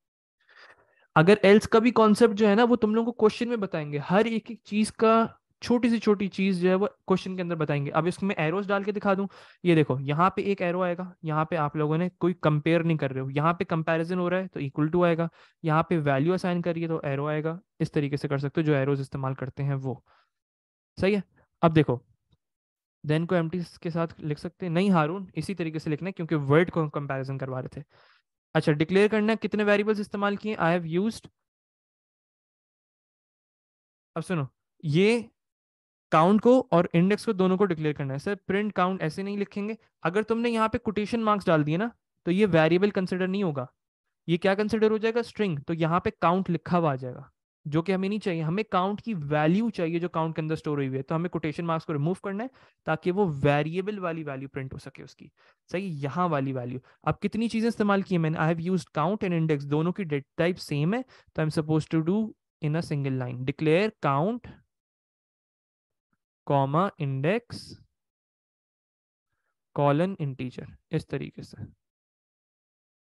A: अगर एल्स का भी कॉन्सेप्ट जो है ना वो तुम लोगों को क्वेश्चन में बताएंगे, हर एक एक चीज का छोटी सी छोटी चीज जो है वो क्वेश्चन के अंदर बताएंगे। अब इसमें एरोस डाल के दिखा दूं, ये देखो यहाँ पे एक एरो आएगा, यहाँ पे आप लोगों ने कोई कंपेयर नहीं कर रहे हो, यहाँ पे कंपैरिजन हो रहा है तो इक्वल टू आएगा, यहाँ पे वैल्यू असाइन करिए तो एरो आएगा। इस तरीके से कर सकते हो, जो एरोज इस्तेमाल करते हैं वो, सही है। अब देखो, देन को एम्प्टी के साथ लिख सकते हैं, नहीं हारून इसी तरीके से लिखना है क्योंकि वर्ड को कंपैरिजन करवा रहे थे। अच्छा, डिक्लेयर करना है, कितने वेरिएबल्स इस्तेमाल किए, आई हैव यूज्ड, अब सुनो, ये काउंट को और इंडेक्स को दोनों को डिक्लेयर करना है। सर प्रिंट काउंट ऐसे नहीं लिखेंगे, अगर तुमने यहाँ पे कोटेशन मार्क्स डाल दिए ना तो ये वेरिएबल कंसिडर नहीं होगा, ये क्या कंसिडर हो जाएगा, स्ट्रिंग। तो यहाँ पे काउंट लिखा हुआ आ जाएगा, जो कि हमें नहीं चाहिए, हमें काउंट की वैल्यू चाहिए जो काउंट के अंदर स्टोर हुई है। तो हमें कोटेशन मार्क्स को रिमूव करना है ताकि वो वेरिएबल वाली वैल्यू प्रिंट हो सके उसकी, सही, यहाँ वाली वैल्यू। अब कितनी चीजें इस्तेमाल की है मैंने, I have used count and index, दोनों की डेटा टाइप सेम है, तो I am suppose to do in a single line declare count comma index colon integer, इस तरीके से।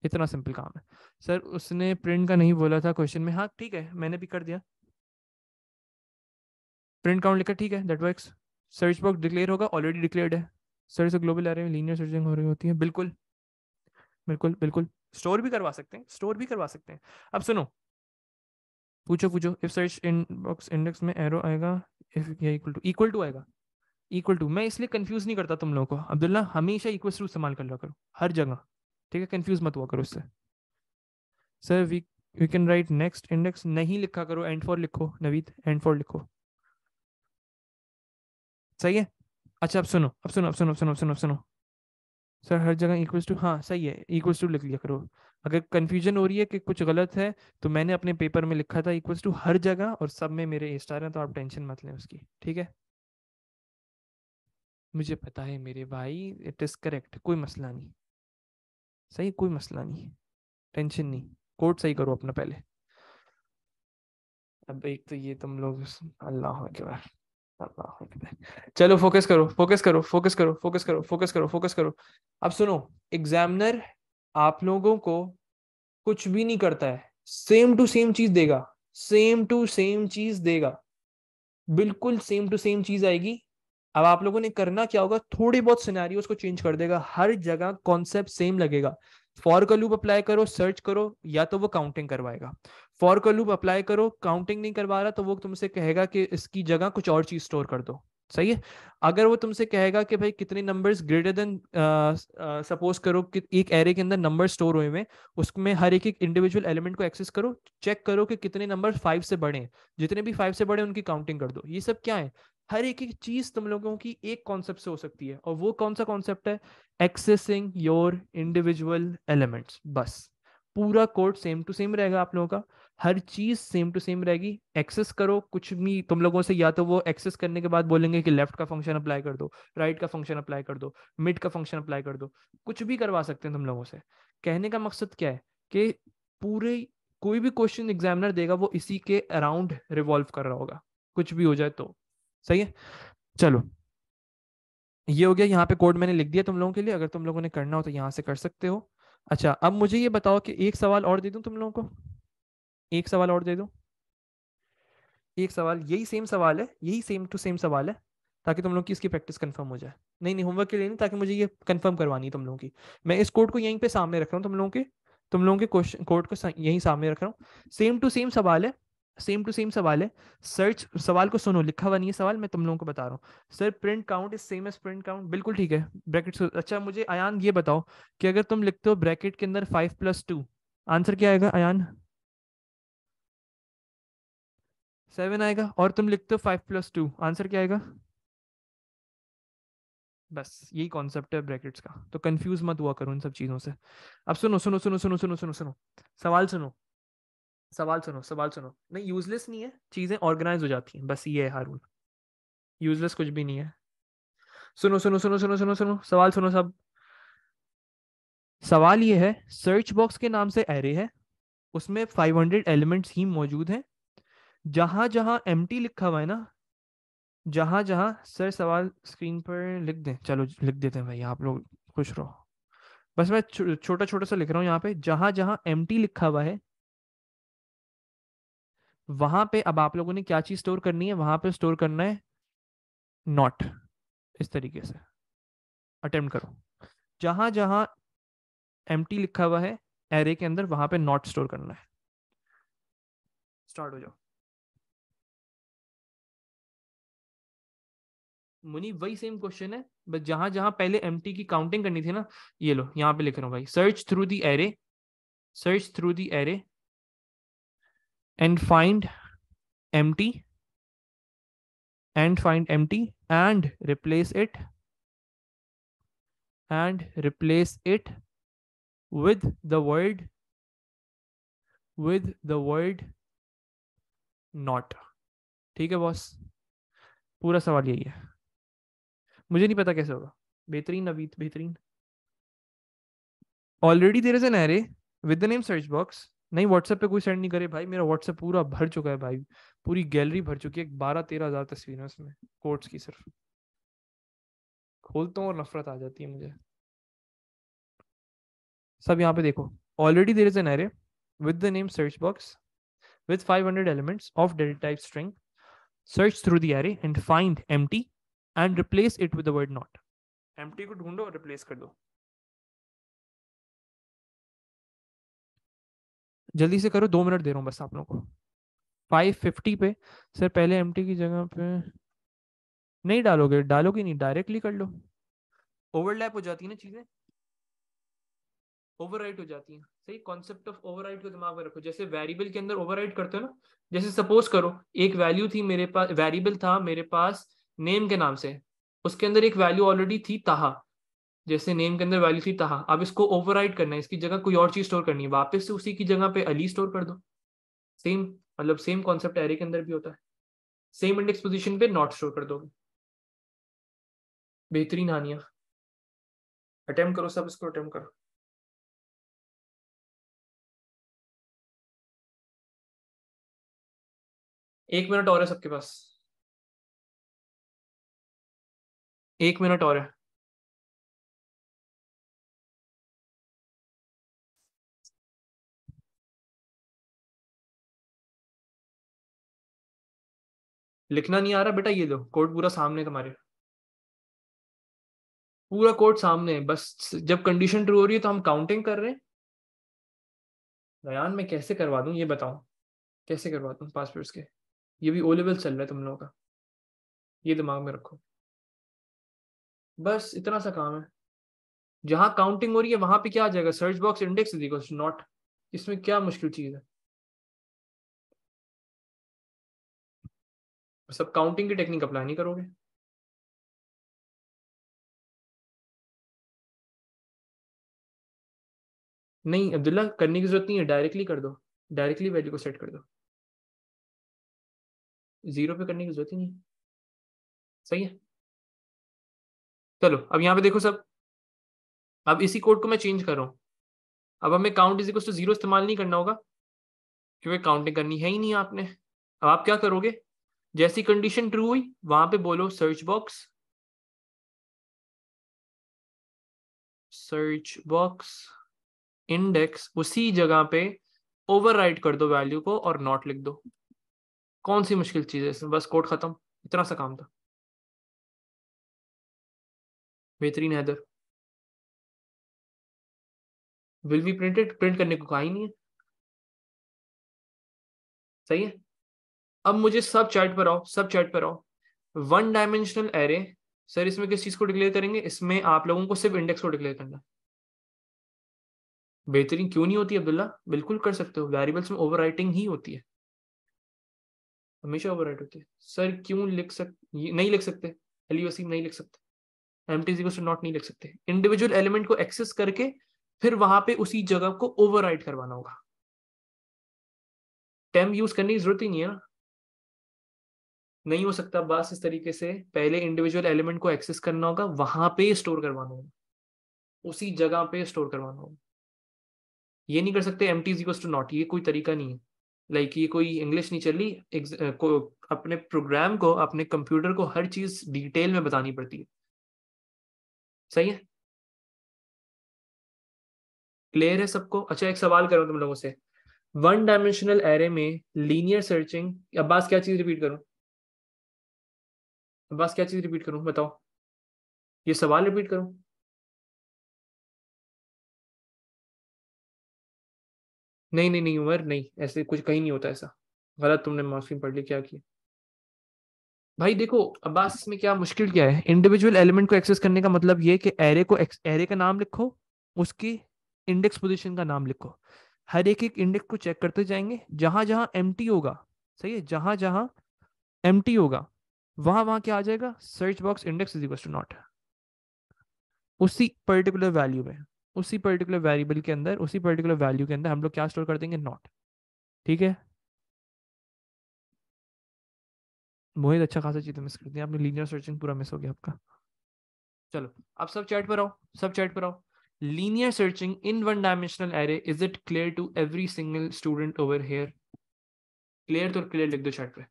A: इतना सिंपल काम है। सर उसने प्रिंट का नहीं बोला था क्वेश्चन में, हाँ ठीक है मैंने भी कर दिया, प्रिंट काउंट लिखा, ठीक है that works. Search box declare होगा, ऑलरेडी डिक्लेयर्ड है। सर से ग्लोबल एरे में लीनियर सर्चिंग हो रही होती है, बिल्कुल बिल्कुल बिल्कुल, स्टोर भी करवा सकते हैं, स्टोर भी करवा सकते हैं। अब सुनो, पूछो पूछो, if search in box index में एरो आएगा, इफ ये इक्वल टू आएगा, इक्वल टू। मैं इसलिए कंफ्यूज नहीं करता तुम लोगों को अब्दुल्ला, हमेशा इक्वल टू इस्तेमाल कर लिया करो हर जगह, ठीक है, कंफ्यूज मत हुआ करो इससे। Sir we can write next index, नहीं लिखा करो, एंड फॉर लिखो नवीद, एंड फॉर लिखो, सही है। अच्छा अब सुनो, अब सुनो, अब सुनो, अब सुनो, अब सुनो, अब सुनो, सर हर जगह इक्वल्स टू, हाँ सही है, इक्वल्स टू लिख लिया करो। अगर कंफ्यूजन हो रही है कि कुछ गलत है तो मैंने अपने पेपर में लिखा था इक्वल्स टू हर जगह और सब में मेरे ए स्टार हैं, तो आप टेंशन मत लें उसकी, ठीक है। मुझे पता है मेरे भाई, इट इज करेक्ट, कोई मसला नहीं, सही, कोई मसला नहीं, टेंशन नहीं, कोड सही करो अपना पहले। अब एक तो ये तुम लोग, अल्लाह अकबर, अल्लाह अकबर। चलो फोकस करो, फोकस करो, फोकस करो, फोकस करो, फोकस करो, फोकस करो। अब सुनो, एग्जामिनर आप लोगों को कुछ भी नहीं करता है, सेम टू सेम चीज देगा, सेम टू सेम चीज देगा, बिल्कुल सेम टू सेम चीज आएगी। अब आप लोगों ने करना क्या होगा, थोड़े बहुत सिनेरियोस को चेंज कर देगा, हर जगह कॉन्सेप्ट सेम लगेगा। फॉर का लूप अप्लाई करो, सर्च करो, या तो वो काउंटिंग करवाएगा। फॉर का लूप अप्लाई करो, काउंटिंग नहीं करवा रहा तो वो तुमसे कहेगा कि इसकी जगह कुछ और चीज स्टोर कर दो, सही है। अगर वो तुमसे कहेगा कि भाई कितने नंबर्स ग्रेटर देन, सपोज करो कि एक एरे के अंदर नंबर स्टोर हुए हैं, उसमें हर एक एक इंडिविजुअल एलिमेंट को एक्सेस करो, चेक करो कि कितने नंबर 5 से बड़े हैं, जितने भी 5 से बड़े हैं उनकी काउंटिंग कर दो। ये सब क्या है, हर एक एक चीज तुम लोगों की एक कॉन्सेप्ट से हो सकती है, और वो कौन सा कॉन्सेप्ट है, एक्सेसिंग योर इंडिविजुअल एलिमेंट्स, बस। पूरा कोड सेम टू सेम रहेगा आप लोगों का, हर चीज सेम टू सेम रहेगी। एक्सेस करो कुछ भी तुम लोगों से, या तो वो एक्सेस करने के बाद बोलेंगे कि लेफ्ट का फंक्शन अप्लाई कर दो, राइट का फंक्शन अप्लाई कर दो, मिड का फंक्शन अप्लाई कर दो, कुछ भी करवा सकते हैं तुम लोगों से। कहने का मकसद क्या है कि पूरे कोई भी क्वेश्चन एग्जामिनर देगा वो इसी के अराउंड रिवॉल्व कर रहा होगा, कुछ भी हो जाए तो। सही है, चलो ये हो गया। यहाँ पे कोड मैंने लिख दिया तुम लोगों के लिए, अगर तुम लोगों ने करना हो तो यहाँ से कर सकते हो। अच्छा अब मुझे ये बताओ कि एक सवाल और दे दूं तुम लोगों को, एक सवाल और दे दूं। एक सवाल, यही सेम सवाल है, यही सेम टू सेम सवाल है, ताकि तुम लोग की इसकी प्रैक्टिस कंफर्म हो जाए। नहीं नहीं, होमवर्क के लिए नहीं, ताकि मुझे ये कंफर्म करवानी है तुम लोगों की। मैं इस कोड को यहीं पे सामने रख रहा हूँ, तुम लोगों के क्वेश्चन कोड को यहीं सामने रख रहा हूँ। सेम टू सेम सवाल है, सेम टू सेम सवाल है। सर्च, सवाल को सुनो, लिखा हुआ नहीं है सवाल, मैं तुम लोगों को बता रहा हूँ। Sir print count is same as print count, बिल्कुल ठीक है, ब्रैकेट। अच्छा मुझे अयान ये बताओ कि अगर तुम लिखते हो ब्रैकेट के अंदर 5+2, आंसर क्या आएगा अयान? 7 आएगा। और तुम लिखते हो 5+2, आंसर क्या आएगा? बस यही कॉन्सेप्ट है ब्रैकेट्स का, तो कंफ्यूज मत हुआ करो इन सब चीजों से। अब सुनो सुनो सुनो सुनो सुनो सुनो सुनो, सवाल सुनो, सवाल सुनो, सवाल सुनो। नहीं यूजलेस नहीं है, चीजें ऑर्गेनाइज हो जाती हैं, बस ये है हारून, यूजलेस कुछ भी नहीं है। सुनो सुनो सुनो सुनो सुनो सुनो, सवाल सुनो सब। सवाल ये है, सर्च बॉक्स के नाम से एरे है, उसमें 500 एलिमेंट्स ही मौजूद हैं। जहां जहां एम्प्टी लिखा हुआ है ना, जहां जहां, सर सवाल स्क्रीन पर लिख दें, चलो लिख देते हैं भाई, आप लोग खुश रहो। बस मैं छोटा छोटा सा लिख रहा हूँ यहाँ पे, जहां जहां एम्प्टी लिखा हुआ है, वहां पे अब आप लोगों ने क्या चीज स्टोर करनी है, वहां पे स्टोर करना है नॉट। इस तरीके से अटेम्प्ट करो, जहां जहां एम्प्टी लिखा हुआ है एरे के अंदर, वहां पे नॉट स्टोर करना है। स्टार्ट हो जाओ। मुनी वही सेम क्वेश्चन है, बस जहां जहां पहले एम्प्टी की काउंटिंग करनी थी ना, ये लो यहाँ पे लिख रहा हूँ भाई, search through the array, search through the array and find empty, and find empty and replace it, and replace it with the word, with the word not। ठीक है बॉस, पूरा सवाल यही है, मुझे नहीं पता कैसे होगा। बेहतरीन अभी बेहतरीन। Already there is an array with the name search box. नहीं व्हाट्सएप पे कोई सेंड नहीं करे भाई, मेरा व्हाट्सएप पूरा भर चुका है भाई, पूरी गैलरी भर चुकी है, 12-13 हज़ार तस्वीरें उसमें, कोर्ट्स की सिर्फ। खोलता हूँ और नफरत आ जाती है मुझे। सब यहाँ पे देखो, already there is an array with the name search box with 500 elements of data type string. Search through the array and find empty and replace it with the word not। empty को ढूंढो और replace कर दो, जल्दी से करो, 2 मिनट दे रहा हूँ बस आप लोगों को। 550 पे सर पहले empty की जगह पे नहीं डालोगे, डालोगे नहीं, डायरेक्टली कर लो, ओवरलैप हो जाती है ना चीजें, ओवरराइट हो जाती है। सही, कॉन्सेप्ट ऑफ ओवरराइट को दिमाग में रखो, जैसे वेरिएबल के अंदर ओवरराइट करते हो ना। जैसे सपोज करो एक वैल्यू थी मेरे पास, वेरिएबल था मेरे पास नेम के नाम से, उसके अंदर एक वैल्यू ऑलरेडी थी ताहा, जैसे नेम के अंदर वैल्यू थी ताहा, अब इसको ओवरराइट करना है, इसकी जगह कोई और चीज स्टोर करनी है, वापस से उसी की जगह पे अली स्टोर कर दो। सेम, मतलब सेम कॉन्सेप्ट एरे के अंदर भी होता है, सेम इंडेक्स पोजीशन पे नॉट स्टोर कर दोगे। बेहतरीन हानिया, अटेम्प्ट करो सब, इसको अटेम्प्ट करो। 1 मिनट और है सबके पास, 1 मिनट और है। लिखना नहीं आ रहा बेटा, ये लो कोड पूरा सामने है तुम्हारे, पूरा कोड सामने है, बस जब कंडीशन ट्रू हो रही है तो हम काउंटिंग कर रहे हैं। बयान मैं कैसे करवा दूं ये बताओ, कैसे करवा दूं पासवर्ड्स के, ये भी ओ लेवल चल रहा है तुम लोगों का, ये दिमाग में रखो, बस इतना सा काम है। जहां काउंटिंग हो रही है वहां पे क्या आ जाएगा, सर्च बॉक्स इंडेक्स नॉट, इसमें क्या मुश्किल चीज है, सब काउंटिंग की टेक्निक अप्लाई नहीं करोगे। नहीं अब्दुल्ला, करने की जरूरत नहीं है, डायरेक्टली कर दो, डायरेक्टली वैल्यू को सेट कर दो, जीरो पे करने की जरूरत ही नहीं। सही है, चलो अब यहाँ पे देखो सब, अब इसी कोड को मैं चेंज कर रहा हूँ, अब हमें count is equal to zero इस्तेमाल नहीं करना होगा, क्योंकि काउंटिंग करनी है ही नहीं आपने। अब आप क्या करोगे, जैसी कंडीशन ट्रू हुई वहां पे बोलो सर्च बॉक्स इंडेक्स, उसी जगह पे ओवरराइट कर दो वैल्यू को और नॉट लिख दो। कौन सी मुश्किल चीज है इसमें, बस कोड खत्म, इतना सा काम था। बेहतरीन Haider. Will be printed, print करने को कहा ही नहीं है। सही है। अब मुझे सब चैट पर आओ, सब चैट पर आओ। वन डायमेंशनल एरे, सर इसमें किस चीज को डिक्लेयर करेंगे, इसमें आप लोगों को सिर्फ इंडेक्स को डिक्लेयर करना है। बेहतरीन, क्यों नहीं होती अब्दुल्ला, बिल्कुल कर सकते हो, वेरिएबल्स में ओवरराइटिंग ही होती है, हमेशा ओवरराइट होती है। सर क्यों नहीं लिख सकते, अली वसीम नहीं लिख सकते, एम्प्टी इक्वल्स टू नॉट नहीं लिख सकते, इंडिविजुअल एलिमेंट को एक्सेस करके फिर वहां पे उसी जगह को ओवरराइट करवाना होगा। टेम्प यूज करने की जरूरत ही नहीं है ना, नहीं हो सकता। बस इस तरीके से पहले इंडिविजुअल एलिमेंट को एक्सेस करना होगा, वहां पे स्टोर करवाना होगा, उसी जगह पे स्टोर करवाना होगा। ये नहीं कर सकते एम्प्टी इक्वल्स टू नॉट, ये कोई तरीका नहीं है। लाइक ये कोई इंग्लिश नहीं चल रही, अपने प्रोग्राम को, अपने कंप्यूटर को हर चीज डिटेल में बतानी पड़ती है। सही है, क्लियर है सबको। अच्छा एक सवाल करो तुम लोगों से, वन डायमेंशनल एरे में लीनियर सर्चिंग, अब्बास क्या चीज रिपीट करूं, अब्बास क्या चीज रिपीट करूं बताओ, ये सवाल रिपीट करूं। नहीं नहीं नहीं उमर नहीं, ऐसे कुछ कहीं नहीं होता ऐसा, गलत तुमने माफी पढ़ ली, क्या किया भाई। देखो अब्बास, इसमें क्या मुश्किल क्या है, इंडिविजुअल एलिमेंट को एक्सेस करने का मतलब ये कि एरे को, एरे का नाम लिखो, उसकी इंडेक्स पोजीशन का नाम लिखो, हर एक एक इंडेक्स को चेक करते जाएंगे, जहां जहां एम्प्टी होगा, सही है, जहां जहां एम्प्टी होगा वहां वहां क्या आ जाएगा, search box index is equal to not, उसी पर्टिकुलर वैल्यू में, उसी पर्टिकुलर वेरिएबल के अंदर, उसी पर्टिकुलर वैल्यू के अंदर हम लोग क्या स्टोर कर देंगे, नॉट। ठीक है, मोहित अच्छा खासा चीजें मिस कर दी आपने, लीनियर सर्चिंग पूरा मिस हो गया आपका। चलो अब सब चैट पर आओ, सब चैट पर आओ। Linear searching in one dimensional array, is it clear to every single student over here. Clear तो क्लियर लिख दो चैट पे,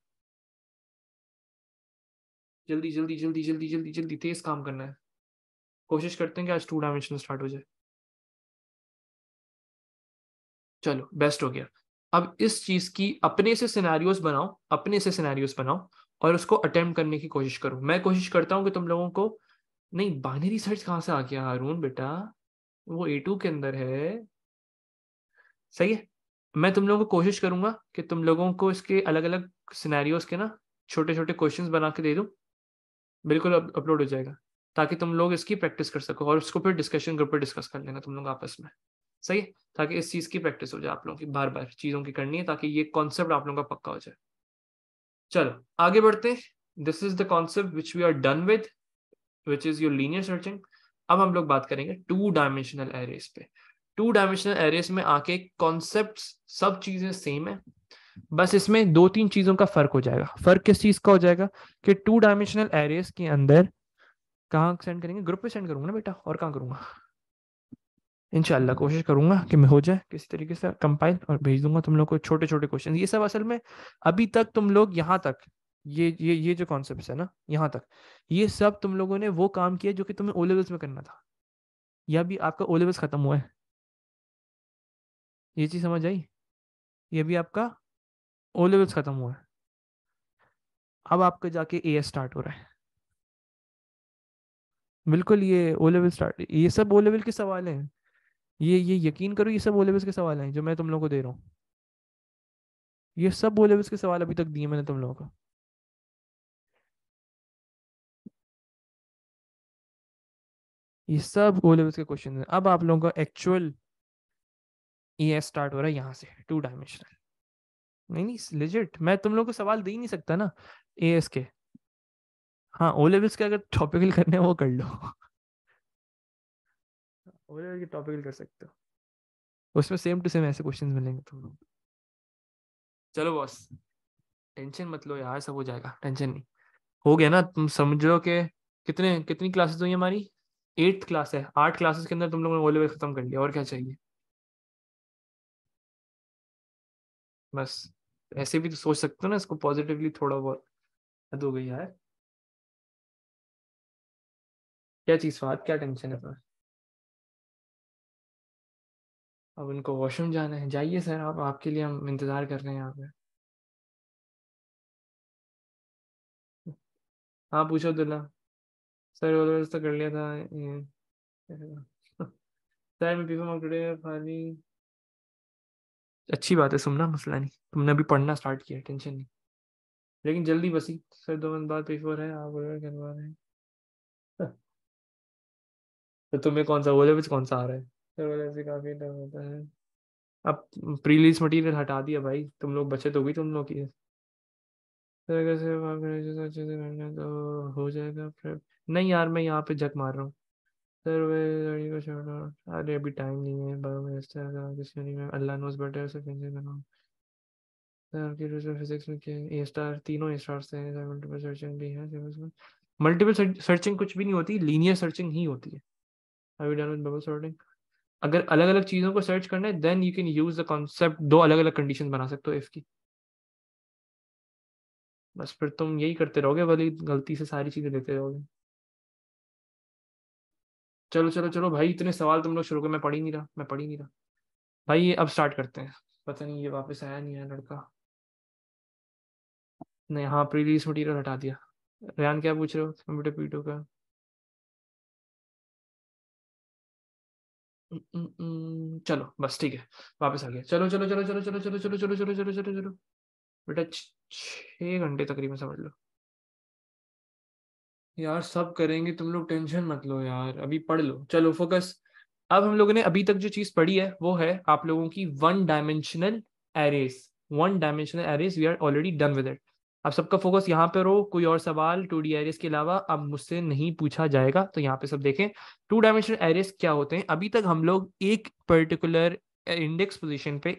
A: जल्दी जल्दी जल्दी जल्दी जल्दी जल्दी, तेज काम करना है। कोशिश करते हैं कि आज टू डायमेंशनल स्टार्ट हो जाए। चलो बेस्ट हो गया। अब इस चीज की अपने से सिनेरियोस बनाओ, अपने से सिनेरियोस बनाओ और उसको अटेम्प्ट करने की कोशिश करो। मैं कोशिश करता हूँ कि तुम लोगों को, नहीं बाइनरी सर्च कहाँ से आ गया हारून बेटा, वो A2 के अंदर है। सही है, मैं तुम लोगों को कोशिश करूंगा कि तुम लोगों को इसके अलग अलग सिनेरियोस के ना छोटे छोटे क्वेश्चंस बना के दे दूं। बिल्कुल अपलोड हो जाएगा, ताकि तुम लोग इसकी प्रैक्टिस कर सको और उसको फिर डिस्कशन ग्रुप पर डिस्कस कर लेना तुम लोग आपस में। सही है, ताकि इस चीज की प्रैक्टिस हो जाए आप लोगों की, बार बार चीजों की करनी है ताकि ये कॉन्सेप्ट आप लोगों का पक्का हो जाए। चलो आगे बढ़ते हैं। This is the concept which we are done with, which is your linear searching. अब हम लोग बात करेंगे टू डायमेंशनल एरेस पे। टू डायमेंशनल एरेस में आके कॉन्सेप्ट सब चीजें सेम है, बस इसमें दो तीन चीजों का फर्क हो जाएगा। फर्क किस चीज का हो जाएगा कि टू डायमेंशनल एरेस के अंदर, कहाँ सेंड करेंगे, ग्रुप पे सेंड करूंगा ना बेटा, और कहाँ करूंगा, इंशाल्लाह कोशिश करूंगा कि मैं हो जाए किसी तरीके से कंपाइल और भेज दूंगा तुम लोग को छोटे छोटे क्वेश्चन। ये सब असल में अभी तक तुम लोग यहाँ तक, ये जो कॉन्सेप्ट है ना यहाँ तक, ये सब तुम लोगों ने वो काम किया जो कि तुम्हें ओ लेवल्स में करना था, या भी आपका ओ लेवल्स खत्म हुआ है, ये चीज समझ आई, ये भी आपका ओ लेवल्स खत्म हुआ है, अब आपका जाके AS स्टार्ट हो रहा है। बिल्कुल, ये ओ लेवल स्टार्ट, ये सब ओ लेवल के सवाल हैं, ये यकीन करो, ये सब ओ लेवल्स के सवाल हैं जो मैं तुम लोगों को दे रहा हूँ, ये सब ओ लेवल्स के सवाल अभी तक दिए मैंने तुम लोगों को। ये सब ओ लेवल्स के क्वेश्चन हैं। अब आप लोगों का एक्चुअल AS स्टार्ट हो रहा है यहाँ से, टू डायमेंशनल। नहीं नहीं लेजिट, मैं तुम लोगों को सवाल दे ही नहीं सकता ना AS के। हाँ ओ लेवल्स के अगर टॉपिकल करने हैं वो कर लो, ओ लेवल के टॉपिकल कर सकते हो, उसमें सेम टू सेम ऐसे क्वेश्चन मिलेंगे तुम लोग। चलो बॉस, टेंशन मत लो यार, सब हो जाएगा, टेंशन नहीं। हो गया ना, तुम समझो कि कितनी क्लासेस हुई हमारी, 8th क्लास है, 8 क्लासेस के अंदर तुम लोगों ने ओ लेवल खत्म कर लिया, और क्या चाहिए। बस ऐसे भी तो सोच सकते हो ना इसको पॉजिटिवली थोड़ा बहुत। हद हो गई यार। क्या चीज बात, क्या टेंशन है तुम्हें? अब उनको वॉशरूम जाना है, जाइए सर आप, आपके लिए हम इंतजार कर रहे हैं यहाँ पे। हाँ पूछो दुल्ला। सर वो व्यवस्था कर लिया था सर मैं पीपा टुडे खाली। अच्छी बात है, सुनना मसला नहीं, तुमने अभी पढ़ना स्टार्ट किया, टेंशन नहीं। लेकिन जल्दी बसी। सर 2 मंथ बाद पेपर है, आप ऑर्डर करवा रहे हैं। तो तुम्हें कौन सा बोले बस कौन सा आ रहा है? सर बोले ऐसे काफी टफ होता है। अब प्री रिलीज मटेरियल हटा दिया भाई, तुम लोग बचे तो भी तुम लोग की। सर अगर से आप ग्रेजुएशन अच्छे से करना है तो हो जाएगा फिर। नहीं यार मैं यहाँ पे झक मार रहा हूँ। सर वे लड़की को छोड़ो, अरे अभी टाइम नहीं है, बायोमिनिस्टर किसी नहीं में, अल्लाह नोज बेटर से कैंसिल करना। सर की फिजिक्स में क्या ए स्टार, तीनों ए स्टार से हैं, मल्टीपल सर्चिंग भी है उसमें। मल्टीपल सर्चिंग कुछ भी नहीं होती, लीनियर सर्चिंग ही होती है। Have you done with bubble sorting? अगर अलग अलग चीजों को सर्च करना है then you can use the concept, दो अलग अलग कंडीशन बना सकते हो इफ की। बस फिर तुम यही करते रहोगे, वाली गलती से सारी चीजें देते रहोगे। चलो चलो चलो भाई, इतने सवाल तुम लोग शुरू करो, मैं पढ़ ही नहीं रहा, मैं पढ़ ही नहीं रहा। भाई ये अब स्टार्ट करते हैं। पता नहीं ये वापस आया नहीं है लड़का। नहीं हाँ, प्री रिलीज मटेरियल हटा दिया। रेहान क्या पूछ रहे हो कंप्यूटर पीटो का? चलो बस ठीक है, वापस आ गया। चलो चलो चलो चलो चलो चलो चलो चलो चलो चलो चलो चलो। बेटा 6 घंटे तकरीबन समझ लो। यार सब करेंगे, तुम लोग टेंशन मत लो यार, अभी पढ़ लो, चलो फोकस। अब हम लोगों ने अभी तक जो चीज पढ़ी है वो है आप लोगों की one dimensional arrays. One dimensional arrays we are already done with it. अब सबका फोकस यहाँ पे रहो, कोई और सवाल 2D एरेस के अलावा अब मुझसे नहीं पूछा जाएगा, तो यहाँ पे सब देखें। 2 डायमेंशनल एरेस क्या होते हैं? अभी तक हम लोग एक पर्टिकुलर इंडेक्स पोजीशन पे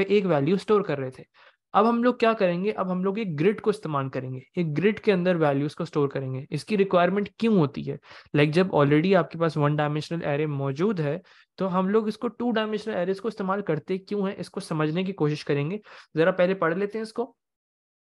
A: एक वैल्यू स्टोर कर रहे थे। अब हम लोग क्या करेंगे, अब हम लोग एक ग्रिड को इस्तेमाल करेंगे, एक ग्रिड के अंदर वैल्यूज को स्टोर करेंगे। इसकी रिक्वायरमेंट क्यों होती है? जब ऑलरेडी आपके पास वन डायमेंशनल एरे मौजूद है, तो हम लोग इसको 2 डायमेंशनल एरेस को इस्तेमाल करते क्यों है, इसको समझने की कोशिश करेंगे। जरा पहले पढ़ लेते हैं इसको।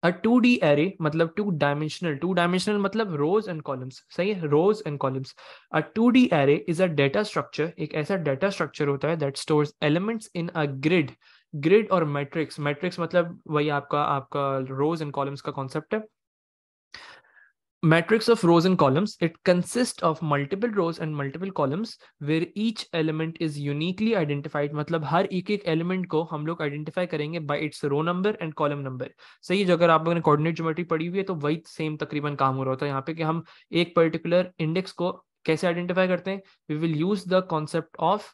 A: अ 2D एरे मतलब 2 डायमेंशनल मतलब रोज एंड कॉलम्स, सही है, rows and columns. A 2D array is a data structure, एक ऐसा डेटा स्ट्रक्चर होता है that stores elements in a grid. Grid और मैट्रिक्स, मैट्रिक्स मतलब वही आपका आपका रोज एंड कॉलम्स का कॉन्सेप्ट है। Matrix of rows and columns, it consists of multiple rows and multiple columns where each element is uniquely identified, मतलब हर एक एक एलिमेंट को हम लोग आइडेंटिफाई करेंगे by its row number and column number. सही है, जो अगर आप लोगों ने कोऑर्डिनेट ज्योमेट्री पढ़ी हुई है तो वही सेम तकरीबन काम हो रहा होता है यहाँ पे, कि हम एक पर्टिकुलर इंडेक्स को कैसे आइडेंटिफाई करते हैं। We will use the concept of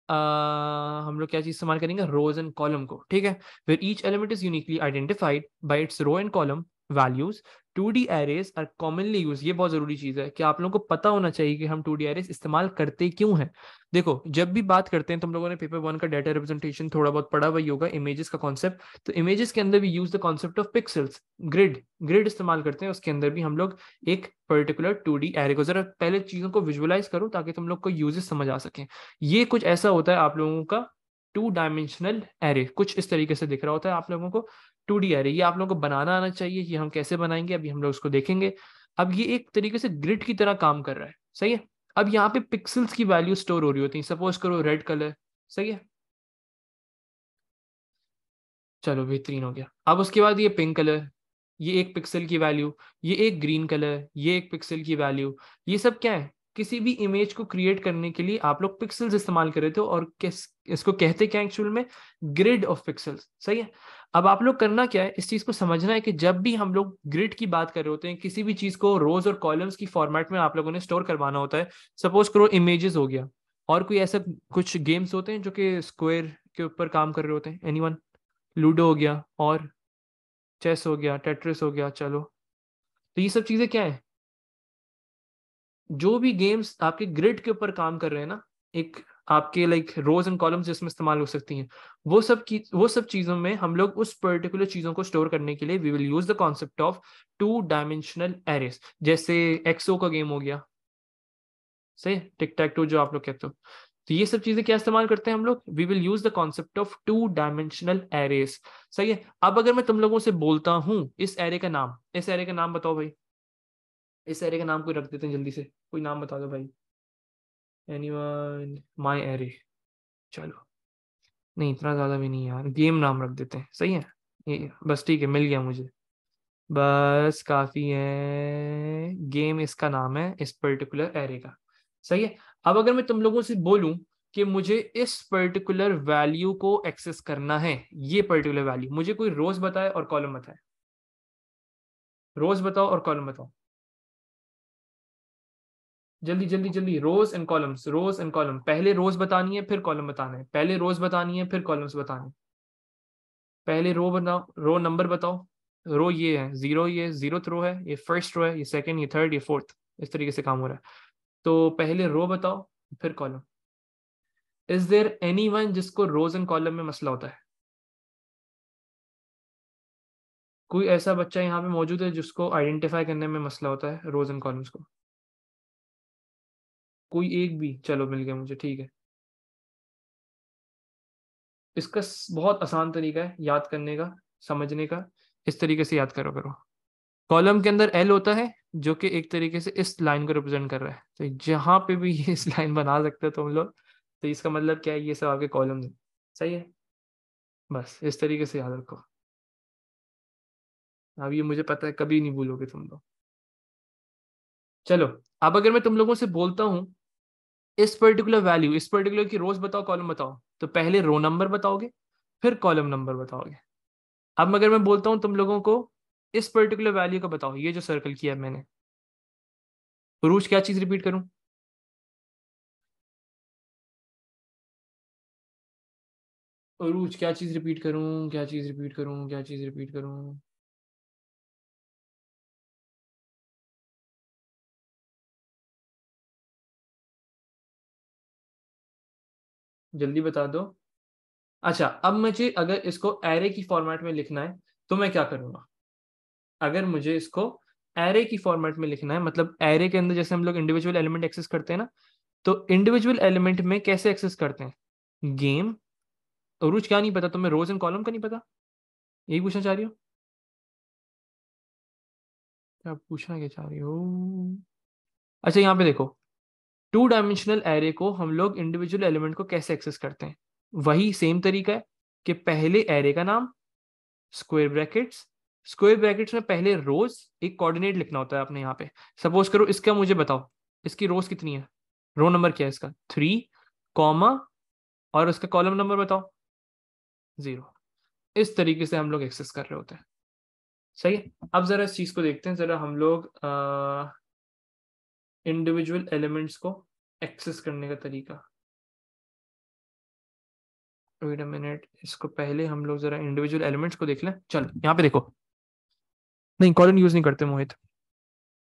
A: हम लोग क्या चीज इस्तेमाल करेंगे, रोज एंड कॉलम को, ठीक है। फिर each element is uniquely identified by its row and column values. 2D arrays are commonly use, ये बहुत जरूरी चीज है कि आप लोगों को पता होना चाहिए कि हम 2D एरेज इस्तेमाल करते क्यों हैं। देखो जब भी बात करते हैं, तुम लोगों ने पेपर 1 का डाटा रिप्रेजेंटेशन थोड़ा बहुत पढ़ा वही होगा, इमेजेस का कॉन्सेप्ट। तो इमेजेस के अंदर भी use the concept of pixels, grid, grid इस्तेमाल करते हैं, उसके अंदर भी हम लोग एक पर्टिकुलर 2D एरे को, जरा पहले चीजों को विजुअलाइज करो ताकि तुम लोग को यूजेस समझ आ सके। ये कुछ ऐसा होता है आप लोगों का 2 डायमेंशनल एरे, कुछ इस तरीके से दिख रहा होता है आप लोगों को। 2D एरे ये आप लोगों को बनाना आना चाहिए, ये हम कैसे बनाएंगे अभी हम लोग उसको देखेंगे। अब ये एक तरीके से ग्रिड की तरह काम कर रहा है, सही है। अब यहाँ पे पिक्सल्स की वैल्यू स्टोर हो रही होती है, सपोज करो रेड कलर, सही है। चलो बेहतरीन हो गया। अब उसके बाद ये पिंक कलर, ये एक पिक्सल की वैल्यू, ये एक ग्रीन कलर, ये एक पिक्सल की वैल्यू। ये सब क्या है, किसी भी इमेज को क्रिएट करने के लिए आप लोग पिक्सल्स इस्तेमाल कर रहे थे, और किस इसको कहते क्या एक्चुअल में, ग्रिड ऑफ पिक्सल्स, सही है। अब आप लोग करना क्या है, इस चीज को समझना है कि जब भी हम लोग ग्रिड की बात कर रहे होते हैं, किसी भी चीज को रोज और कॉलम्स की फॉर्मेट में आप लोगों ने स्टोर करवाना होता है। सपोज करो इमेजेस हो गया, और कोई ऐसा कुछ गेम्स होते हैं जो कि स्क्वायर के ऊपर काम कर रहे होते हैं, एनीवन? लूडो हो गया, और चेस हो गया, टेट्रिस हो गया, चलो। तो ये सब चीजें क्या है, जो भी गेम्स आपके ग्रिड के ऊपर काम कर रहे हैं ना, एक आपके रोज एंड कॉलम्स जिसमें इस्तेमाल हो सकती हैं, वो सब चीजों में हम लोग उस पर्टिकुलर चीजों को स्टोर करने के लिए we will use the concept of 2 dimensional arrays. जैसे एक्सो का गेम हो गया, सही, टिक टैक टू जो आप लोग कहते हो। तो ये सब चीजें क्या इस्तेमाल करते हैं हम लोग, we will use the concept of two dimensional arrays. सही है। अब अगर मैं तुम लोगों से बोलता हूं इस एरे का नाम, इस एरे का नाम बताओ भाई, इस एरे का नाम कोई रख देते हैं जल्दी से, कोई नाम बता दो भाई, एनीवन, माय एरे। चलो, नहीं इतना ज्यादा भी नहीं यार, गेम नाम रख देते हैं, सही है। ये बस ठीक है, मिल गया मुझे, बस काफी है, गेम इसका नाम है इस पर्टिकुलर एरे का। सही है। अब अगर मैं तुम लोगों से बोलूं कि मुझे इस पर्टिकुलर वैल्यू को एक्सेस करना है, ये पर्टिकुलर वैल्यू, मुझे कोई रोज बताए और कॉलम बताए, रोज बताओ और कॉलम बताओ, जल्दी जल्दी जल्दी, rows and columns, rows and column, पहले रोज बतानी है फिर कॉलम बताना है, पहले रोज बतानी है फिर कॉलम्स बताने हैं। पहले रो बताओ, रो नंबर बताओ, रो ये है जीरो, ये जीरोथ रो है, ये फर्स्ट रो है, ये सेकंड, ये थर्ड, ये फोर्थ, इस तरीके से काम हो रहा है। तो पहले रो बताओ फिर column. Is there any one जिसको रोज एंड कॉलम में मसला होता है? कोई ऐसा बच्चा यहाँ पे मौजूद है जिसको आइडेंटिफाई करने में मसला होता है रोज एंड कॉलम्स को? कोई एक भी? चलो मिल गया मुझे, ठीक है। इसका बहुत आसान तरीका है याद करने का, समझने का, इस तरीके से याद करो करो। कॉलम के अंदर एल होता है जो कि एक तरीके से इस लाइन को रिप्रेजेंट कर रहा है, तो जहां पे भी ये इस लाइन बना सकते हो तुम लोग, तो इसका मतलब क्या है, ये सब आपके कॉलम है। सही है। बस इस तरीके से याद रखो। अब ये मुझे पता है कभी नहीं भूलोगे तुम लोग। चलो, अब अगर मैं तुम लोगों से बोलता हूं इस पर्टिकुलर वैल्यू, इस पर्टिकुलर की रोज बताओ कॉलम बताओ, तो पहले रो नंबर बताओगे फिर कॉलम नंबर बताओगे। अब अगर मैं बोलता हूं तुम लोगों को इस पर्टिकुलर वैल्यू का बताओ, ये जो सर्कल किया है मैंने, पुरुष क्या चीज रिपीट करूं? अरूज क्या चीज रिपीट करूं, क्या चीज रिपीट करूं, क्या चीज रिपीट करूं? जल्दी बता दो। अच्छा, अब मुझे अगर इसको एरे की फॉर्मेट में लिखना है तो मैं क्या करूंगा? अगर मुझे इसको एरे की फॉर्मेट में लिखना है, मतलब एरे के अंदर जैसे हम लोग इंडिविजुअल एलिमेंट एक्सेस करते हैं ना, तो इंडिविजुअल एलिमेंट में कैसे एक्सेस करते हैं? गेम। अरूज क्या नहीं पता तुम्हें, रोज एंड कॉलम का नहीं पता? यही पूछना चाह रही हो? क्या पूछना क्या चाह रही हो? अच्छा यहाँ पे देखो, टू डायमेंशनल एरे को हम लोग इंडिविजुअल एलिमेंट को कैसे एक्सेस करते हैं? वही सेम तरीका है कि पहले एरे का नाम, स्क्वायर ब्रैकेट्स, स्क्वायर ब्रैकेट्स में पहले रोज, एक कोऑर्डिनेट लिखना होता है आपने यहाँ पे। सपोज करो इसका मुझे बताओ, इसकी रोज कितनी है, रो नंबर क्या है इसका, 3, कॉमा, और उसका कॉलम नंबर बताओ, 0। इस तरीके से हम लोग एक्सेस कर रहे होते हैं। सही है। अब जरा इस चीज को देखते हैं, जरा हम लोग इंडिविजुअल एलिमेंट्स को एक्सेस करने का तरीका। वेट अ मिनट, इसको पहले हम लोग जरा इंडिविजुअल एलिमेंट्स को देख लें। चल यहाँ पे देखो, नहीं कॉलम यूज नहीं करते मोहित,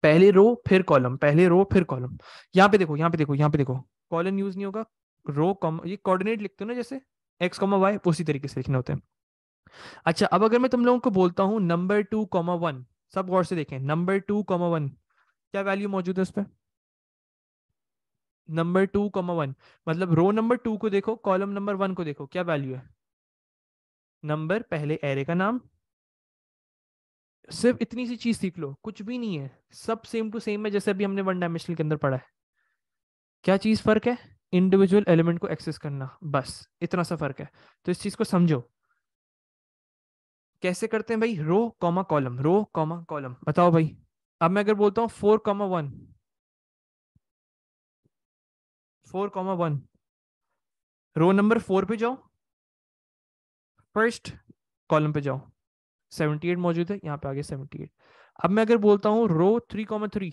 A: पहले रो फिर कॉलम, पहले रो फिर कॉलम। यहाँ पे देखो, यहाँ पे देखो, यहाँ पे देखो, कॉलम यूज नहीं होगा, रो कॉम, ये कोऑर्डिनेट लिखते हो ना जैसे एक्स कॉमा वाई, उसी तरीके से लिखने होते हैं। अच्छा, अब अगर मैं तुम लोगों को बोलता हूँ नंबर 2, 1, सब गौर से देखें, नंबर 2, 1, क्या वैल्यू मौजूद है उस पर? नंबर 2, 1, मतलब रो नंबर 2 को देखो, कॉलम नंबर 1 को देखो, क्या वैल्यू है? नंबर, पहले एरे का नाम। सिर्फ इतनी सी चीज सीख लो, कुछ भी नहीं है, सब सेम टू सेम है जैसे अभी हमने वन डायमेंशनल के अंदर पढ़ा है। क्या चीज फर्क है? इंडिविजुअल एलिमेंट को एक्सेस करना, बस इतना सा फर्क है। तो इस चीज को समझो, कैसे करते हैं भाई, row comma column, row comma column, बताओ भाई। अब मैं अगर बोलता हूँ 4, 1, 4, 1, रो नंबर 4 पे जाओ, फर्स्ट कॉलम पे जाओ, 78 मौजूद है, यहाँ पे आगे 78। अब मैं अगर बोलता हूँ रो 3, 3,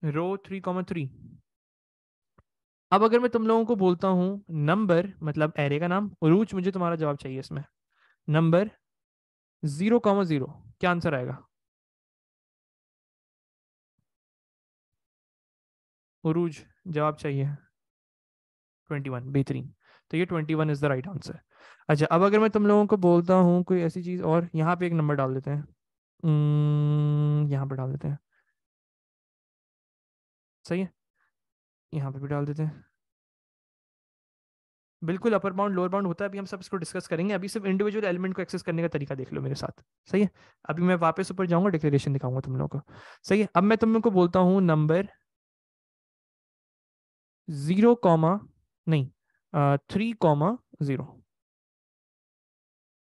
A: रो 3, 3, अब अगर मैं तुम लोगों को बोलता हूँ नंबर, मतलब एरे का नाम, रूच मुझे तुम्हारा जवाब चाहिए इसमें, नंबर 0, 0, क्या आंसर आएगा? उरूज, जवाब चाहिए। 21, बेहतरीन। तो ये 21 इज द राइट आंसर। अच्छा, अब अगर मैं तुम लोगों को बोलता हूँ कोई ऐसी चीज, और यहाँ पे एक नंबर डाल देते हैं, यहाँ पे डाल देते हैं। सही है। यहाँ पे भी डाल देते हैं। बिल्कुल अपर बाउंड लोअर बाउंड होता है, अभी हम सब इसको डिस्कस करेंगे, अभी सिर्फ इंडिविजुअल एलिमेंट को एक्सेस करने का तरीका देख लो मेरे साथ। सही है। अभी मैं वापस ऊपर जाऊंगा, डिक्लेरेशन दिखाऊंगा तुम लोगों को। सही है। अब मैं तुम लोग को बोलता हूँ नंबर 0, नहीं 3, 0,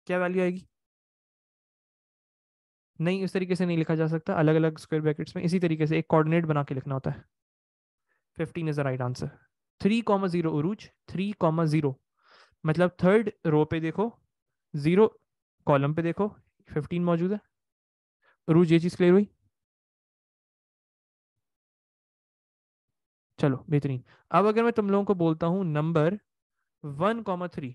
A: क्या वैल्यू आएगी? नहीं, इस तरीके से नहीं लिखा जा सकता, अलग अलग स्क्वायर ब्रैकेट्स में इसी तरीके से एक कोऑर्डिनेट बना के लिखना होता है। 15 इज द राइट आंसर। 3, 0 उरूज, 3, 0, मतलब थर्ड रो पे देखो, 0 कॉलम पे देखो, 15 मौजूद है। उरूज, ये चीज क्लियर हुई? चलो बेहतरीन। अब अगर मैं तुम लोगों को बोलता हूं नंबर 1, 3,